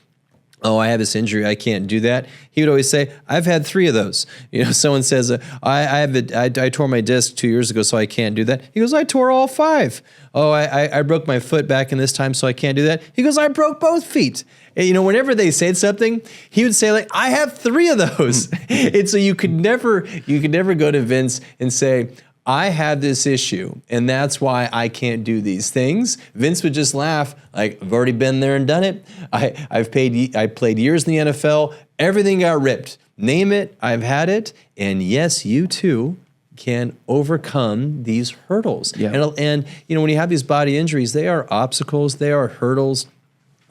oh, I have this injury, I can't do that, he would always say, I've had 3 of those. Someone says, I tore my disc 2 years ago, so I can't do that. He goes, I tore all 5. Oh, I broke my foot back in this time, so I can't do that. He goes, I broke both feet. And, whenever they said something, he would say, like, I have 3 of those. And so you could never go to Vince and say, I have this issue, and that's why I can't do these things. Vince would just laugh, like, I've already been there and done it. I played years in the NFL. Everything got ripped. Name it, I've had it. And yes, you too can overcome these hurdles. Yeah. And when you have these body injuries, they are obstacles, they are hurdles,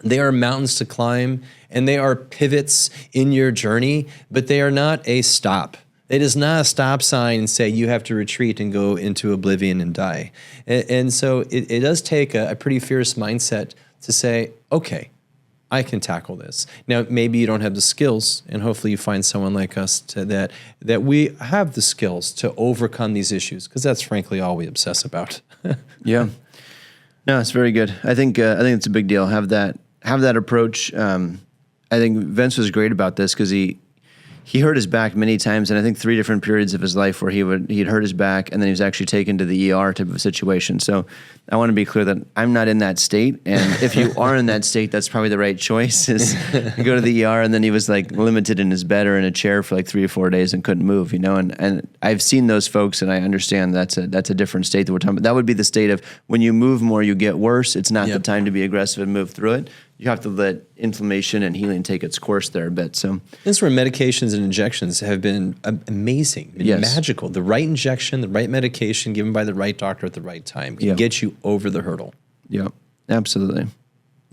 they are mountains to climb, and they are pivots in your journey, but they are not a stop. It is not a stop sign and say you have to retreat and go into oblivion and die. And so it does take a pretty fierce mindset to say, okay, I can tackle this. Now, maybe you don't have the skills, and hopefully you find someone like us that we have the skills to overcome these issues, because that's frankly all we obsess about. Yeah. No, it's very good. I think it's a big deal. Have that approach. I think Vince was great about this because he hurt his back many times, and I think 3 different periods of his life where he'd hurt his back, and then he was actually taken to the ER type of a situation. So I want to be clear that I'm not in that state, and if you are in that state, that's probably the right choice. Is you go to the ER, and then he was like limited in his bed or in a chair for like 3 or 4 days and couldn't move. And I've seen those folks, and I understand that's a different state that we're talking about. That would be the state of when you move more, you get worse. It's not the time to be aggressive and move through it. You have to let inflammation and healing take its course there a bit. So this is where medications and injections have been amazing, magical. The right injection, the right medication given by the right doctor at the right time can get you over the hurdle. Yeah, absolutely.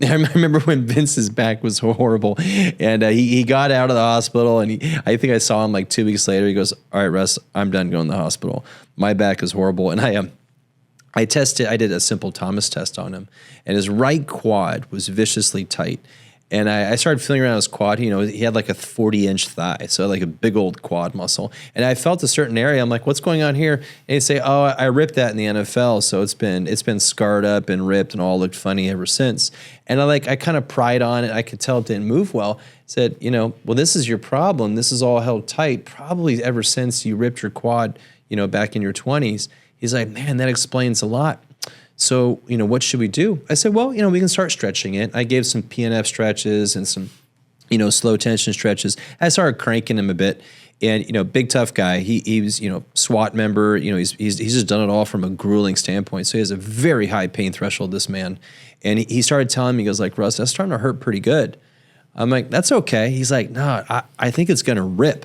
I remember when Vince's back was horrible, and he got out of the hospital, and I think I saw him like 2 weeks later. He goes, "All right, Russ, I'm done going to the hospital. My back is horrible," and I did a simple Thomas test on him, and his right quad was viciously tight. And I started feeling around his quad. He had like a 40-inch thigh, so like a big old quad muscle. And I felt a certain area. I'm like, what's going on here? And he'd say, oh, I ripped that in the NFL, so it's been scarred up and ripped and all looked funny ever since. And I kind of pried on it. I could tell it didn't move well. Said, well, this is your problem. This is all held tight, probably ever since you ripped your quad, back in your 20s. He's like, man, that explains a lot. So, what should we do? I said, well, we can start stretching it. I gave some PNF stretches and some, slow tension stretches. I started cranking him a bit. And, big tough guy. He was, SWAT member. He's just done it all from a grueling standpoint. So he has a very high pain threshold, this man. And he started telling me, he goes like, Russ, that's starting to hurt pretty good. I'm like, that's okay. He's like, no, I think it's going to rip.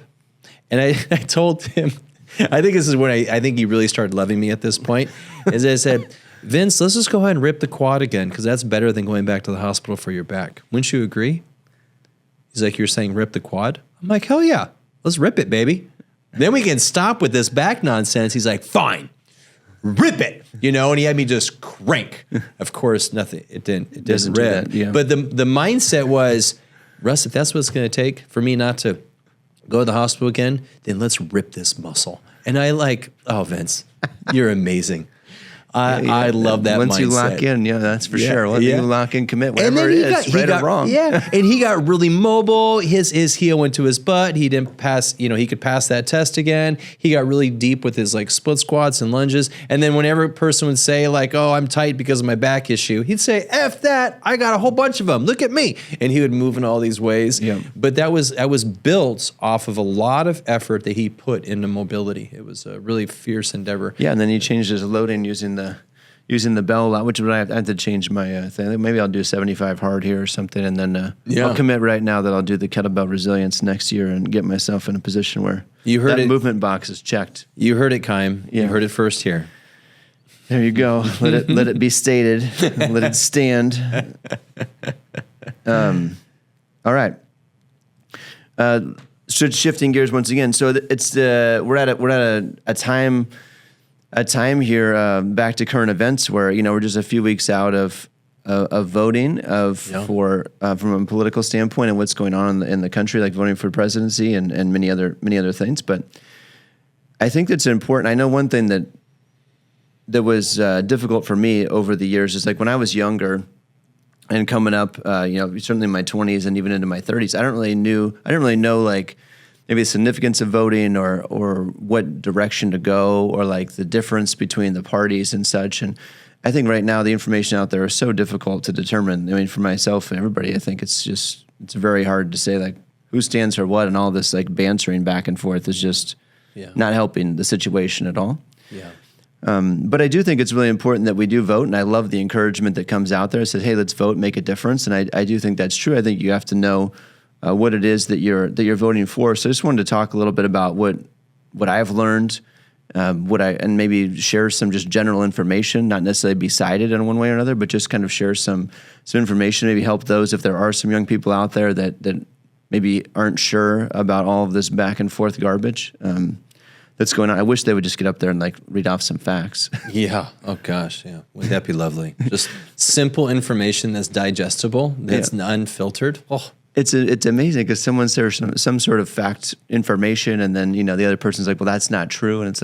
And I told him, I think this is when I think he really started loving me at this point. As I said, Vince, let's just go ahead and rip the quad again because that's better than going back to the hospital for your back. Wouldn't you agree? He's like, you're saying rip the quad? I'm like, hell yeah. Let's rip it, baby. Then we can stop with this back nonsense. He's like, fine, rip it. And he had me just crank. Of course, nothing. It doesn't rip. But the mindset was, Russ, if that's what it's going to take for me not to go to the hospital again, then let's rip this muscle. And oh, Vince, you're amazing. I love that Once mindset. you lock in, that's for sure. Once you lock in, commit, whatever it is, right or wrong. Yeah, and he got really mobile. His heel went to his butt. He didn't pass, he could pass that test again. He got really deep with his split squats and lunges. And then whenever a person would say oh, I'm tight because of my back issue, he'd say, F that, I got a whole bunch of them. Look at me. And he would move in all these ways. Yeah. But that was built off of a lot of effort that he put into mobility. It was a really fierce endeavor. Yeah, and then he changed his loading using the bell a lot, which I have to change my thing. Maybe I'll do 75 hard here or something, and then I'll commit right now that I'll do the kettlebell resilience next year and get myself in a position where that movement box is checked. You heard it, Kime. Yeah. You heard it first here. There you go. Let it be stated. Let it stand. All right. So shifting gears once again. So we're at a time here back to current events where we're just a few weeks out of voting from a political standpoint and what's going on in the country, like voting for presidency and many other things. But I think that's important. I know one thing that was difficult for me over the years is when I was younger and coming up, certainly in my 20s and even into my 30s, I didn't really know maybe the significance of voting or what direction to go or the difference between the parties and such. And I think right now the information out there is so difficult to determine. I mean, for myself and everybody, I think it's very hard to say who stands for what, and all this bantering back and forth is just not helping the situation at all. Yeah. But I do think it's really important that we do vote, and I love the encouragement that comes out there. It says, hey, let's vote, make a difference. And I do think that's true. I think you have to know what it is that you're voting for. So I just wanted to talk a little bit about what I've learned, and maybe share some just general information, not necessarily be cited in one way or another, but just kind of share some information, maybe help those if there are some young people out there that maybe aren't sure about all of this back and forth garbage that's going on. I wish they would just get up there and read off some facts. Yeah. Oh gosh. Yeah. Wouldn't that be lovely? Just simple information that's digestible, that's unfiltered. Oh. It's amazing because someone shares some sort of fact information, and then the other person's like, well, that's not true, and it's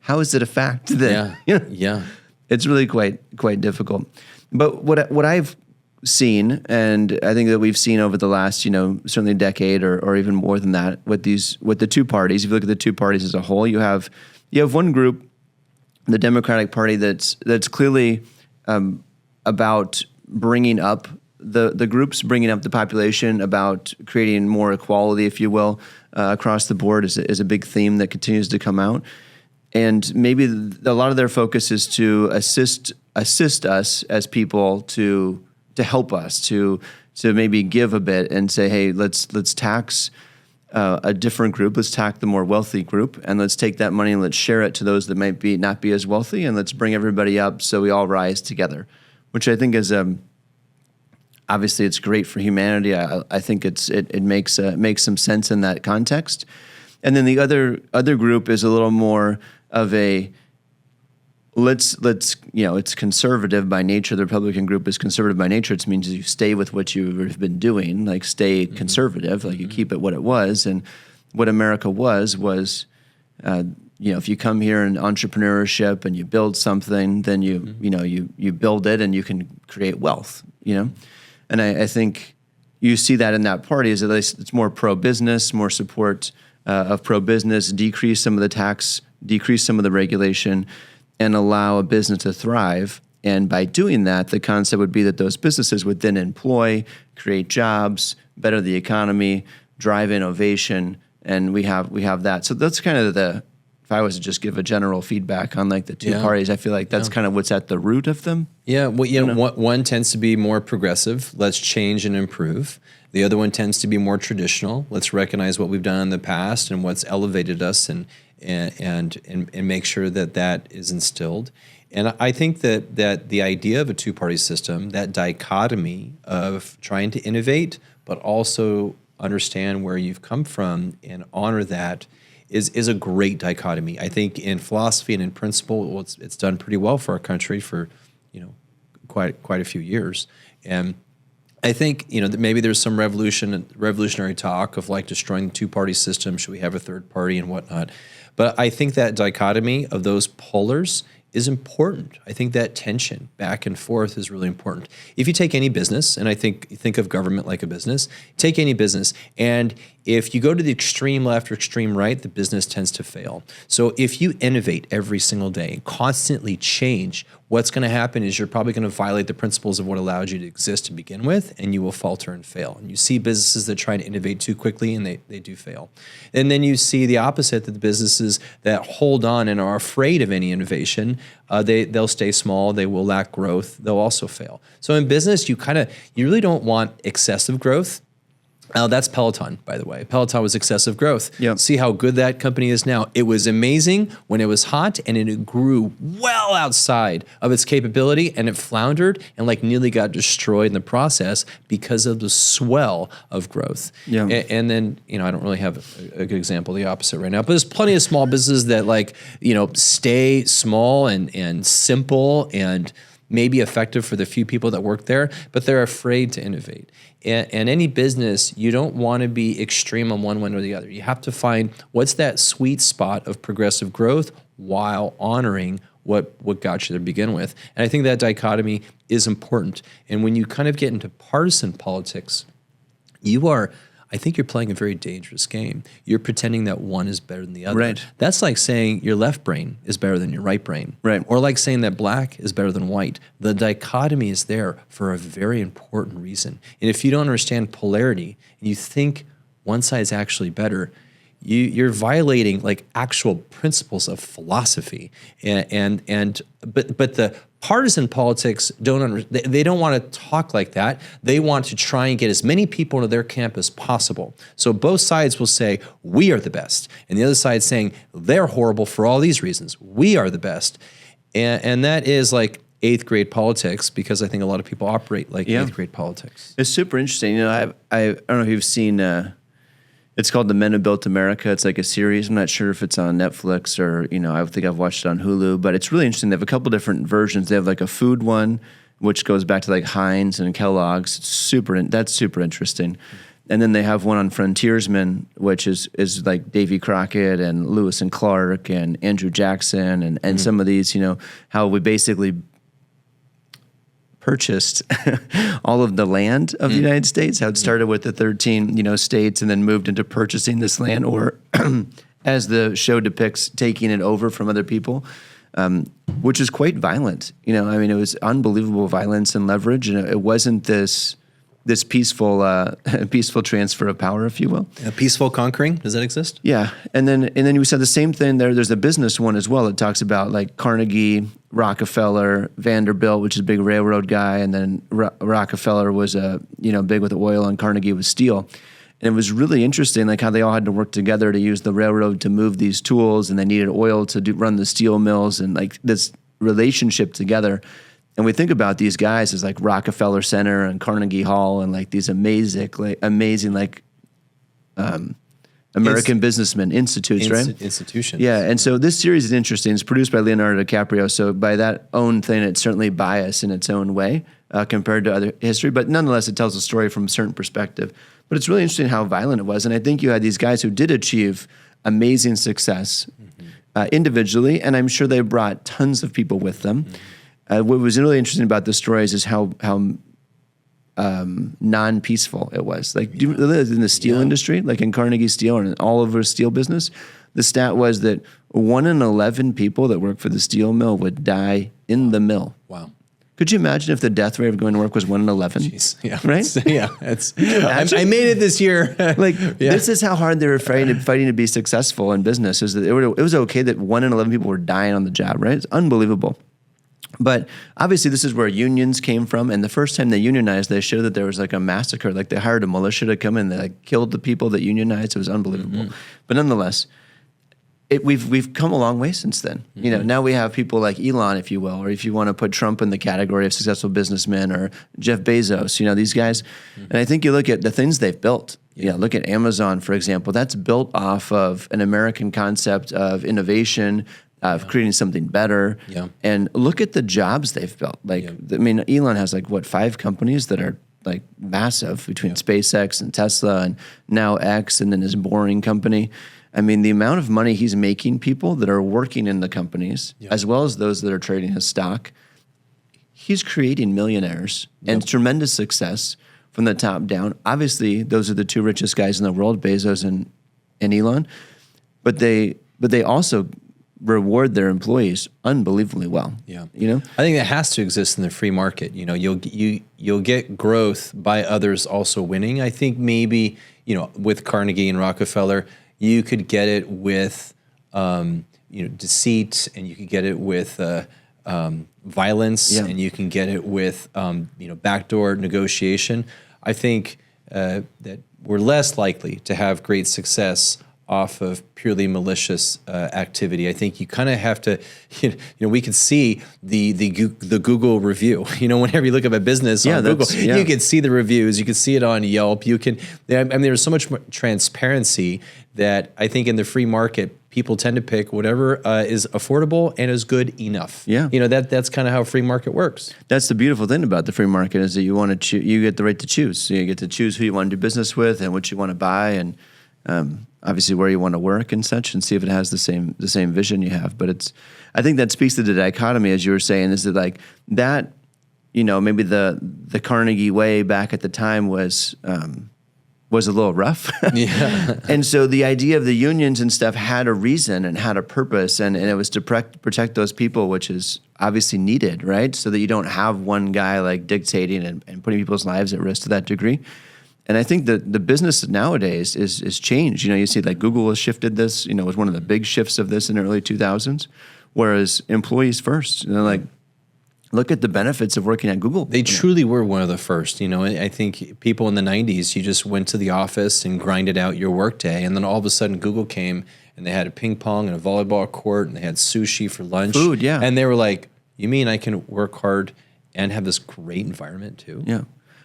how is it a fact then? Yeah. Yeah. It's really quite difficult. But what I've seen, and I think that we've seen over the last, certainly decade or even more than that with the two parties. If you look at the two parties as a whole, you have one group, the Democratic Party, that's clearly about bringing up the groups, bringing up the population, about creating more equality, if you will, across the board is a big theme that continues to come out. And maybe a lot of their focus is to assist us as people to help us to maybe give a bit and say, hey, let's tax a different group. Let's tax the more wealthy group, and let's take that money and let's share it to those that might not be as wealthy, and let's bring everybody up so we all rise together, which I think is obviously it's great for humanity. I think it makes some sense in that context. And then the other group is a little more of a let's it's conservative by nature. The Republican group is conservative by nature. It means you stay with what you've been doing, like stay conservative, like you keep it what it was. And what America was if you come here in entrepreneurship and you build something, then you build it and you can create wealth, And I think you see that in that party is at least it's more pro-business, more support of pro-business, decrease some of the tax, decrease some of the regulation, and allow a business to thrive. And by doing that, the concept would be that those businesses would then employ, create jobs, better the economy, drive innovation, and we have that. So that's kind of if I was to just give a general feedback on like the two parties, I feel like that's kind of what's at the root of them. Yeah, one tends to be more progressive. Let's change and improve. The other one tends to be more traditional. Let's recognize what we've done in the past and what's elevated us and make sure that is instilled. And I think that the idea of a two-party system, that dichotomy of trying to innovate but also understand where you've come from and honor that is a great dichotomy. I think in philosophy and in principle, it's done pretty well for our country for quite a few years. And I think that maybe there's some revolutionary talk of like destroying the two-party system. Should we have a third party and whatnot? But I think that dichotomy of those polars is important. I think that tension back and forth is really important. If you take any business, and I think of government like a business, take any business, and if you go to the extreme left or extreme right, the business tends to fail. So if you innovate every single day and constantly change, what's going to happen is you're probably going to violate the principles of what allowed you to exist to begin with, and you will falter and fail. And you see businesses that try to innovate too quickly, and they do fail. And then you see the opposite, that the businesses that hold on and are afraid of any innovation, they'll stay small, they will lack growth, they'll also fail. So in business, you really don't want excessive growth. That's Peloton, by the way. Peloton was excessive growth. Yep. See how good that company is now. It was amazing when it was hot, and it grew well outside of its capability, and it floundered and nearly got destroyed in the process because of the swell of growth. Yeah. And then, I don't really have a good example of the opposite right now, but there's plenty of small businesses that stay small and simple and maybe effective for the few people that work there, but they're afraid to innovate. And any business, you don't want to be extreme on one or the other. You have to find what's that sweet spot of progressive growth while honoring what got you there to begin with. And I think that dichotomy is important. And when you kind of get into partisan politics, I think you're playing a very dangerous game. You're pretending that one is better than the other. Right. That's like saying your left brain is better than your right brain. Right. Or like saying that black is better than white. The dichotomy is there for a very important reason. And if you don't understand polarity and you think one side is actually better, you're violating actual principles of philosophy. But the partisan politics they don't want to talk like that. They want to try and get as many people into their camp as possible. So both sides will say, we are the best. And the other side saying, they're horrible for all these reasons. We are the best. And that is eighth grade politics, because I think a lot of people operate like eighth grade politics. It's super interesting. I don't know if you've seen, it's called The Men Who Built America. It's like a series. I'm not sure if it's on Netflix or, I think I've watched it on Hulu, but it's really interesting. They have a couple different versions. They have a food one, which goes back to Heinz and Kellogg's. That's super interesting. And then they have one on frontiersmen, which is Davy Crockett and Lewis and Clark and Andrew Jackson and some of these, how we basically purchased all of the land of the United States, how it started with the 13, states and then moved into purchasing this land, or as the show depicts, taking it over from other people, which is quite violent. It was unbelievable violence and leverage, and it wasn't this peaceful transfer of power, if you will. A peaceful conquering, does that exist? Yeah, and then we said the same thing there. There's a business one as well. It talks about like Carnegie, Rockefeller, Vanderbilt, which is a big railroad guy, and then Rockefeller was big with oil, and Carnegie was steel. And it was really interesting, like how they all had to work together to use the railroad to move these tools, and they needed oil to run the steel mills, and like this relationship together. And we think about these guys as like Rockefeller Center and Carnegie Hall, and like these amazing American businessmen institutes, right? Institutions. Yeah, and so this series is interesting. It's produced by Leonardo DiCaprio, so by that own thing, it's certainly biased in its own way compared to other history, but nonetheless, it tells a story from a certain perspective. But it's really interesting how violent it was, and I think you had these guys who did achieve amazing success individually, and I'm sure they brought tons of people with them. What was really interesting about the stories is how non-peaceful it was. Like, do you live in the steel industry, like in Carnegie Steel and all over steel business? The stat was that 1 in 11 people that work for the steel mill would die in the mill. Wow. Could you imagine if the death rate of going to work was 1 in 11? Jeez. Yeah. Right? Yeah. I made it this year. This is how hard they were fighting to be successful in business. Is that it was okay that 1 in 11 people were dying on the job, right? It's unbelievable. But obviously, this is where unions came from. And the first time they unionized, they showed that there was like a massacre. Like they hired a militia to come in, they like killed the people that unionized. It was unbelievable. But nonetheless, we've come a long way since then. Now we have people like Elon, if you will, or if you want to put Trump in the category of successful businessmen, or Jeff Bezos. These guys. And I think you look at the things they've built. Look at Amazon, for example. That's built off of an American concept of innovation, of creating something better. Yeah. And look at the jobs they've built. Elon has 5 companies that are like massive between SpaceX and Tesla and now X, and then his Boring company. The amount of money he's making people that are working in the companies, as well as those that are trading his stock, he's creating millionaires and tremendous success from the top down. Obviously, those are the 2 richest guys in the world, Bezos and Elon. But they also reward their employees unbelievably well. Yeah. I think that has to exist in the free market. You'll get growth by others also winning. I think maybe, with Carnegie and Rockefeller, you could get it with deceit, and you could get it with violence, and you can get it with backdoor negotiation. I think that we're less likely to have great success off of purely malicious activity. I think you kind of have to, we could see the Google review. Whenever you look up a business on Google, you can see the reviews. You can see it on Yelp. There's so much more transparency that I think in the free market, people tend to pick whatever is affordable and is good enough. Yeah. That's kind of how free market works. That's the beautiful thing about the free market, is that you get the right to choose. So you get to choose who you want to do business with and what you want to buy, and obviously where you want to work and such, and see if it has the same vision you have. But I think that speaks to the dichotomy, as you were saying, is that like that, maybe the Carnegie way back at the time was a little rough. Yeah. And so the idea of the unions and stuff had a reason and had a purpose, and it was to protect those people, which is obviously needed, right? So that you don't have one guy like dictating and putting people's lives at risk to that degree. And I think that the business nowadays is changed. You see like Google has shifted this, was one of the big shifts of this in the early 2000s, whereas employees first, look at the benefits of working at Google. They truly were one of the first. I think people in the 90s, you just went to the office and grinded out your workday. And then all of a sudden Google came and they had a ping pong and a volleyball court and they had sushi for lunch. Food, yeah. And they were like, you mean I can work hard and have this great environment too? Yeah.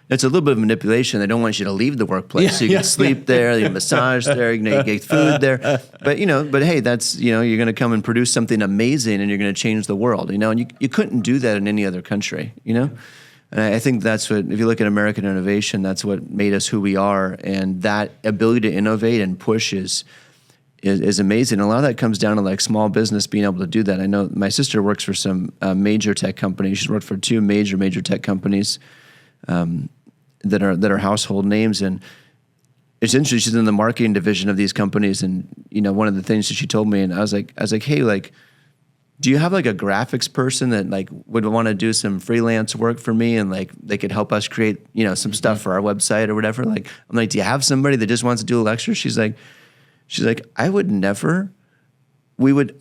It's a little bit of manipulation. They don't want you to leave the workplace. So you can sleep there, you can massage there, you get food there. But hey, that's, you're going to come and produce something amazing and you're going to change the world, and you couldn't do that in any other country, And I think that's what, if you look at American innovation, that's what made us who we are. And that ability to innovate and push is is amazing. A lot of that comes down to like small business being able to do that. I know my sister works for some major tech companies. She's worked for two major tech companies that are household names, and it's interesting. She's in the marketing division of these companies, and one of the things that she told me, and I was like, hey, like, do you have like a graphics person that like would want to do some freelance work for me, and like they could help us create some stuff for our website or whatever? Like, I'm like, do you have somebody that just wants to do a lecture? She's like, I would never.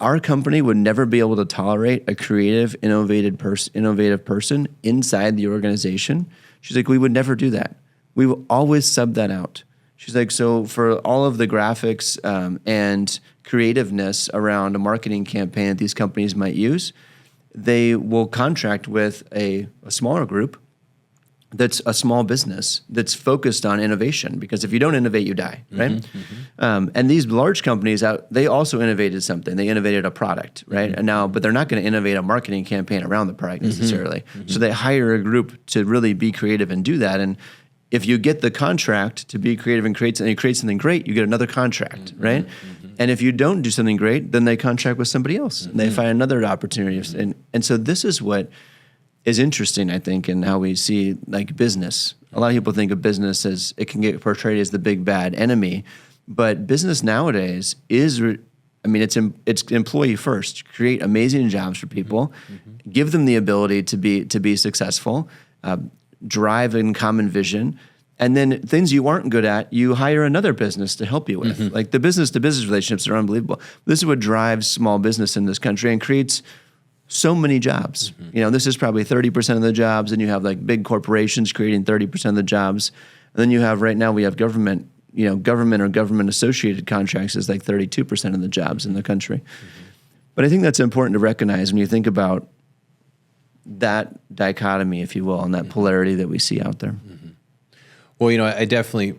Our company would never be able to tolerate a creative, innovative person inside the organization. She's like, we would never do that. We will always sub that out. She's like, so for all of the graphics and creativeness around a marketing campaign that these companies might use, they will contract with a smaller group that's a small business that's focused on innovation, because if you don't innovate, you die, right? And these large companies they also innovated something. They innovated a product, right? And now, but they're not going to innovate a marketing campaign around the product necessarily. So they hire a group to really be creative and do that. And if you get the contract to be creative and create something great, you get another contract, right? And if you don't do something great, then they contract with somebody else and they find another opportunity. And so this is what is interesting, I think, in how we see like business. A lot of people think of business as it can get portrayed as the big bad enemy, but business nowadays is, it's employee first. Create amazing jobs for people, give them the ability to be successful, drive in common vision, and then things you aren't good at, you hire another business to help you with. Like the business-to-business relationships are unbelievable. This is what drives small business in this country and creates so many jobs. This is probably 30% of the jobs, and you have like big corporations creating 30% of the jobs. And then you have right now we have government or government associated contracts is like 32% of the jobs in the country. But I think that's important to recognize when you think about that dichotomy, if you will, and that polarity that we see out there. Well, I definitely,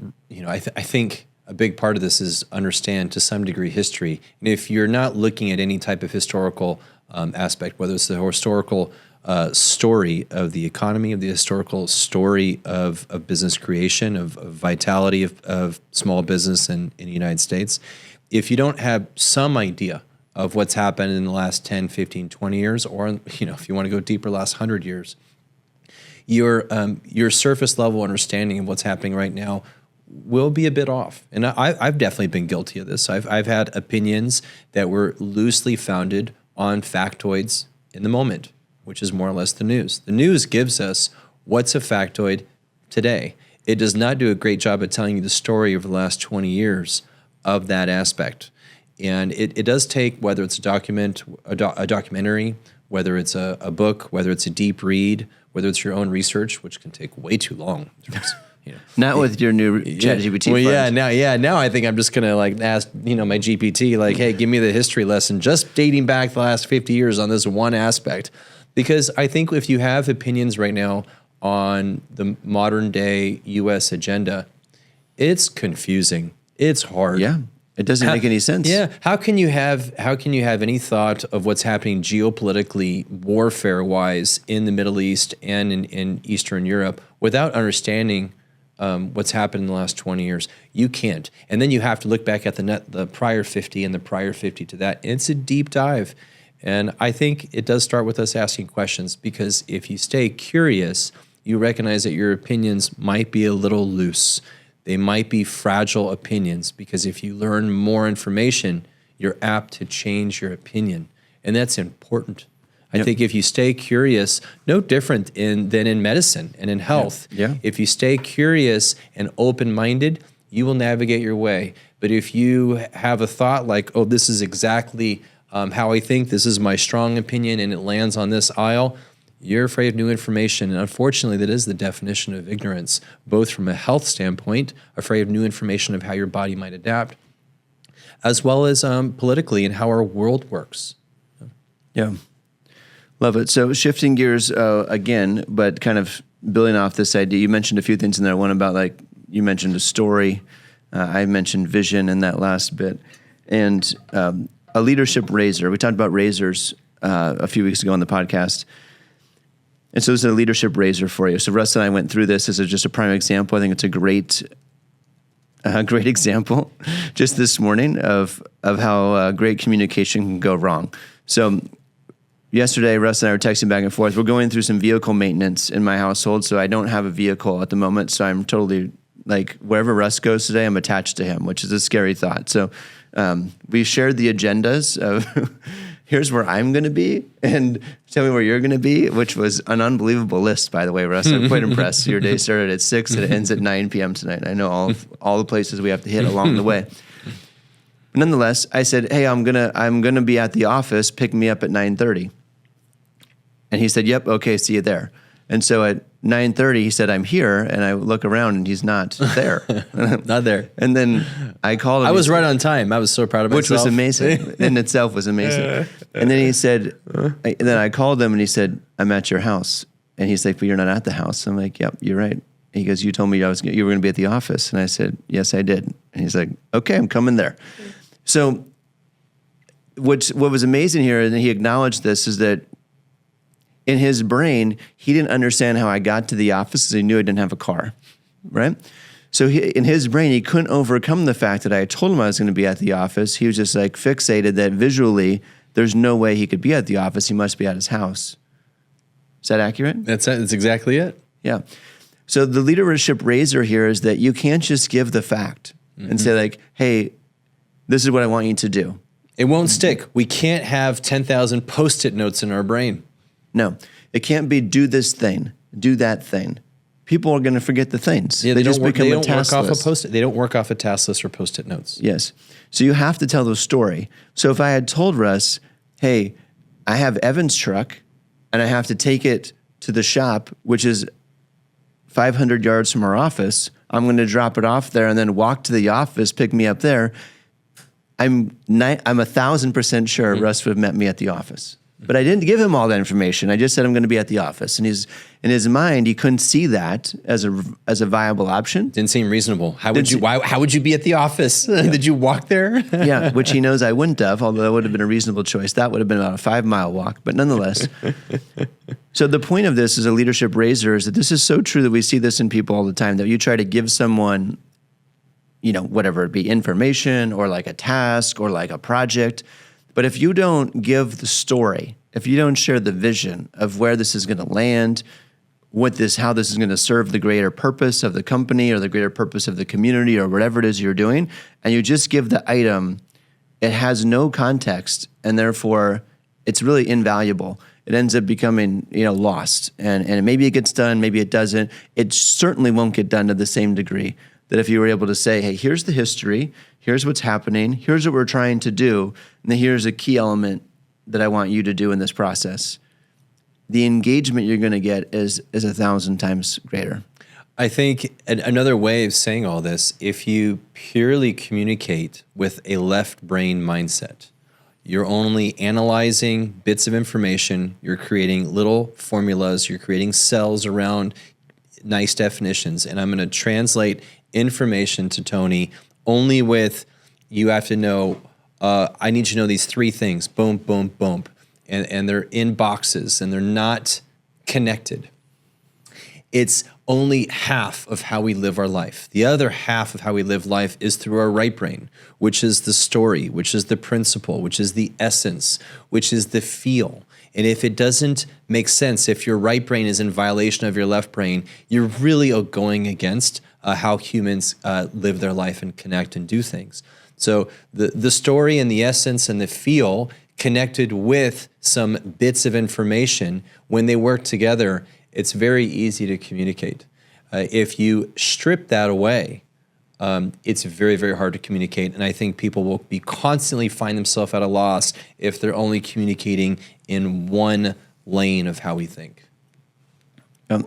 I think a big part of this is understand to some degree history. And if you're not looking at any type of historical aspect, whether it's the historical story of the economy, of the historical story of business creation, of vitality of small business in the United States, if you don't have some idea of what's happened in the last 10, 15, 20 years, or if you want to go deeper, last 100 years, your surface level understanding of what's happening right now will be a bit off. And I've definitely been guilty of this. I've had opinions that were loosely founded on factoids in the moment, which is more or less the news. The news gives us what's a factoid today. It does not do a great job at telling you the story over the last 20 years of that aspect. And it does take, whether it's a documentary, whether it's a book, whether it's a deep read, whether it's your own research, which can take way too long. Not with your new ChatGPT. Well, now I think I'm just gonna like ask my GPT like, hey, give me the history lesson just dating back the last 50 years on this one aspect, because I think if you have opinions right now on the modern day U.S. agenda, it's confusing. It's hard. Yeah, it doesn't make any sense. Yeah, how can you have any thought of what's happening geopolitically, warfare wise in the Middle East and in Eastern Europe without understanding what's happened in the last 20 years? You can't. And then you have to look back at the prior 50 and the prior 50 to that. It's a deep dive. And I think it does start with us asking questions, because if you stay curious, you recognize that your opinions might be a little loose. They might be fragile opinions, because if you learn more information, you're apt to change your opinion. And that's important. I think if you stay curious, no different than in medicine and in health. If you stay curious and open-minded, you will navigate your way. But if you have a thought like, oh, this is exactly how I think, this is my strong opinion, and it lands on this aisle, you're afraid of new information. And unfortunately, that is the definition of ignorance, both from a health standpoint, afraid of new information of how your body might adapt, as well as politically and how our world works. Yeah. Love it. So shifting gears again, but kind of building off this idea, you mentioned a few things in there. One about like, you mentioned a story. I mentioned vision in that last bit. And a leadership raiser. We talked about raisers a few weeks ago on the podcast. And so this is a leadership raiser for you. So Russ and I went through this as just a prime example. I think it's a great a great example just this morning of how great communication can go wrong. So yesterday, Russ and I were texting back and forth. We're going through some vehicle maintenance in my household, so I don't have a vehicle at the moment. So I'm totally like wherever Russ goes today, I'm attached to him, which is a scary thought. So we shared the agendas of here's where I'm going to be and tell me where you're going to be, which was an unbelievable list, by the way, Russ. I'm quite impressed. Your day started at 6 and it ends at 9 p.m. tonight. I know all the places we have to hit along the way. Nonetheless, I said, hey, I'm gonna be at the office. Pick me up at 9:30. And he said, yep, okay, see you there. And so at 9:30, he said, I'm here. And I look around and he's not there. Not there. And then I called him. I was right on time. I was so proud of myself. Which was amazing. In itself was amazing. And then he said, and then I called him and he said, I'm at your house. And he's like, but you're not at the house. I'm like, yep, you're right. He goes, you told me you were going to be at the office. And I said, yes, I did. And he's like, okay, I'm coming there. So what was amazing here, and he acknowledged this, is that in his brain, he didn't understand how I got to the office because he knew I didn't have a car, right? So in his brain, he couldn't overcome the fact that I told him I was going to be at the office. He was just like fixated that visually, there's no way he could be at the office. He must be at his house. Is that accurate? That's exactly it. Yeah. So the leadership raiser here is that you can't just give the fact and say like, hey, this is what I want you to do. It won't stick. We can't have 10,000 Post-it notes in our brain. No, it can't be do this thing, do that thing. People are going to forget the things. Yeah, they just become a task list. They don't work off a task list or Post-it notes. Yes. So you have to tell the story. So if I had told Russ, hey, I have Evan's truck and I have to take it to the shop, which is 500 yards from our office, I'm going to drop it off there and then walk to the office, pick me up there. I'm 1,000% sure Russ would have met me at the office. But I didn't give him all that information. I just said I'm going to be at the office. And in his mind, he couldn't see that as a viable option. Didn't seem reasonable. How would you be at the office? Yeah. Did you walk there? Yeah, which he knows I wouldn't have, although that would have been a reasonable choice. That would have been about a 5-mile walk, but nonetheless. So the point of this as a leadership raiser is that this is so true that we see this in people all the time, that you try to give someone, whatever it be, information or like a task or like a project. But if you don't give the story, if you don't share the vision of where this is going to land, how this is going to serve the greater purpose of the company or the greater purpose of the community or whatever it is you're doing, and you just give the item, it has no context, and therefore it's really invaluable. It ends up becoming, lost. And maybe it gets done, maybe it doesn't. It certainly won't get done to the same degree that if you were able to say, hey, here's the history, here's what's happening, here's what we're trying to do, and then here's a key element that I want you to do in this process. The engagement you're going to get is 1,000 times greater. I think another way of saying all this, if you purely communicate with a left brain mindset, you're only analyzing bits of information, you're creating little formulas, you're creating cells around nice definitions, and I'm going to translate information to Tony only with, you have to know, I need you to know these 3 things, boom, boom, boom, and they're in boxes and they're not connected. It's only half of how we live our life. The other half of how we live life is through our right brain, which is the story, which is the principle, which is the essence, which is the feel. And if it doesn't make sense, if your right brain is in violation of your left brain, you're really going against how humans live their life and connect and do things. So the story and the essence and the feel connected with some bits of information, when they work together, it's very easy to communicate. If you strip that away, it's very, very hard to communicate. And I think people will be constantly find themselves at a loss if they're only communicating in one lane of how we think.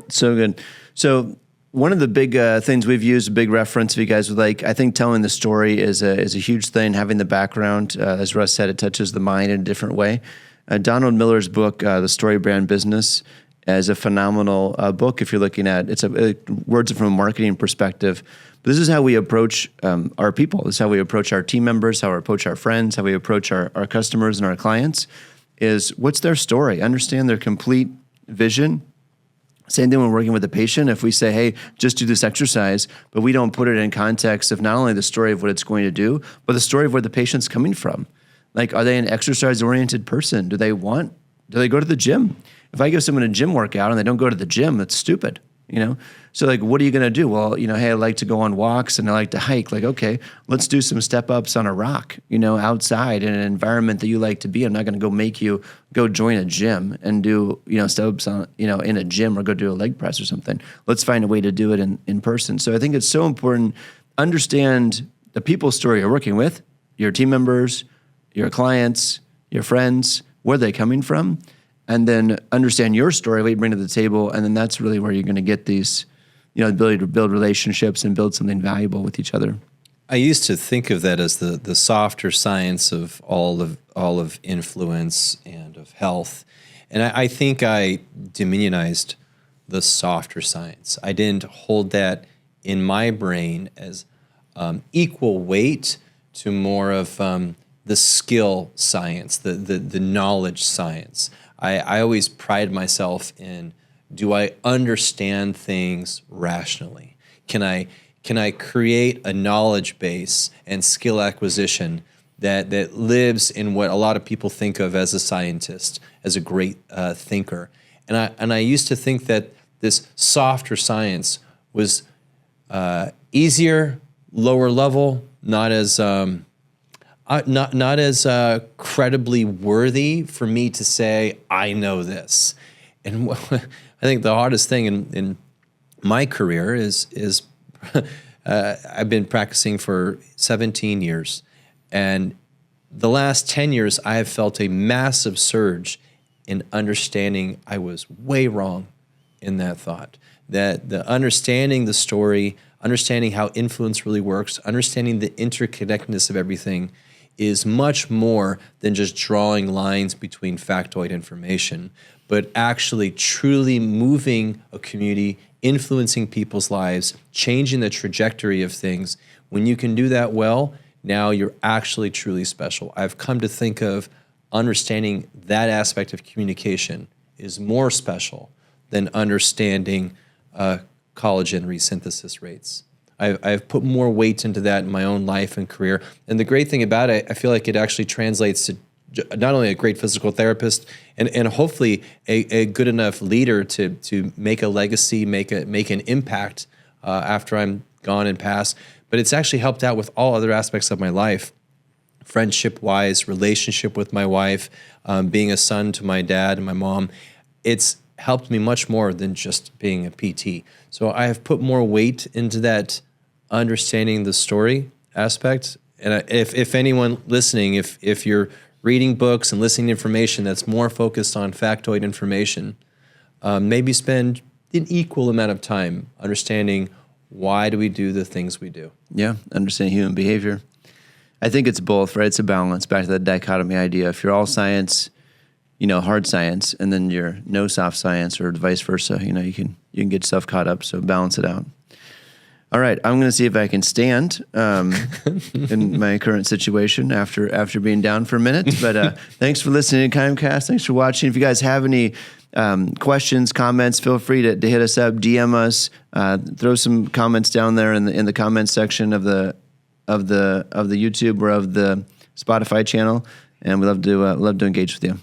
So good. So one of the big things we've used, a big reference, if you guys would like, I think telling the story is a huge thing. Having the background, as Russ said, it touches the mind in a different way. Donald Miller's book, The Story Brand Business, is a phenomenal book. If you're looking at it's words from a marketing perspective. But this is how we approach our people. This is how we approach our team members, how we approach our friends, how we approach our customers and our clients. Is what's their story? Understand their complete vision, Same thing when working with a patient. If we say, hey, just do this exercise, but we don't put it in context of not only the story of what it's going to do, but the story of where the patient's coming from. Like, are they an exercise-oriented person? Do they go to the gym? If I give someone a gym workout and they don't go to the gym, that's stupid, So like, what are you going to do? Well, hey, I like to go on walks and I like to hike. Like, okay, let's do some step ups on a rock, outside in an environment that you like to be. I'm not going to go make you go join a gym and do, step ups on, in a gym or go do a leg press or something. Let's find a way to do it in person. So I think it's so important. Understand the people's story you're working with, your team members, your clients, your friends, where they're coming from, and then understand your story, what you bring to the table. And then that's really where you're going to get these, the ability to build relationships and build something valuable with each other. I used to think of that as the softer science of all of influence and of health. And I think I diminionized the softer science. I didn't hold that in my brain as equal weight to more of the skill science, the knowledge science. I always pride myself in, do I understand things rationally? Can I create a knowledge base and skill acquisition that lives in what a lot of people think of as a scientist, as a great thinker? And I used to think that this softer science was easier, lower level, not as credibly worthy for me to say, I know this. And I think the hardest thing in my career is I've been practicing for 17 years. And the last 10 years, I have felt a massive surge in understanding I was way wrong in that thought. That the understanding the story, understanding how influence really works, understanding the interconnectedness of everything is much more than just drawing lines between factoid information, but actually truly moving a community, influencing people's lives, changing the trajectory of things. When you can do that well, now you're actually truly special. I've come to think of understanding that aspect of communication is more special than understanding collagen resynthesis rates. I've put more weight into that in my own life and career. And the great thing about it, I feel like it actually translates to not only a great physical therapist and hopefully a good enough leader to make a legacy, make an impact after I'm gone and pass, but it's actually helped out with all other aspects of my life, friendship-wise, relationship with my wife, being a son to my dad and my mom. It's helped me much more than just being a PT. So I have put more weight into that understanding the story aspect. And if anyone listening, if you're reading books and listening to information that's more focused on factoid information, maybe spend an equal amount of time understanding why do we do the things we do. Yeah, understand human behavior. I think it's both, right? It's a balance. Back to the dichotomy idea. If you're all science, hard science, and then you're no soft science, or vice versa, you can get yourself caught up. So balance it out. All right, I'm going to see if I can stand in my current situation after being down for a minute. But thanks for listening to KIMEcast. Thanks for watching. If you guys have any questions, comments, feel free to hit us up, DM us, throw some comments down there in the comments section of the YouTube or of the Spotify channel, and we'd love to engage with you.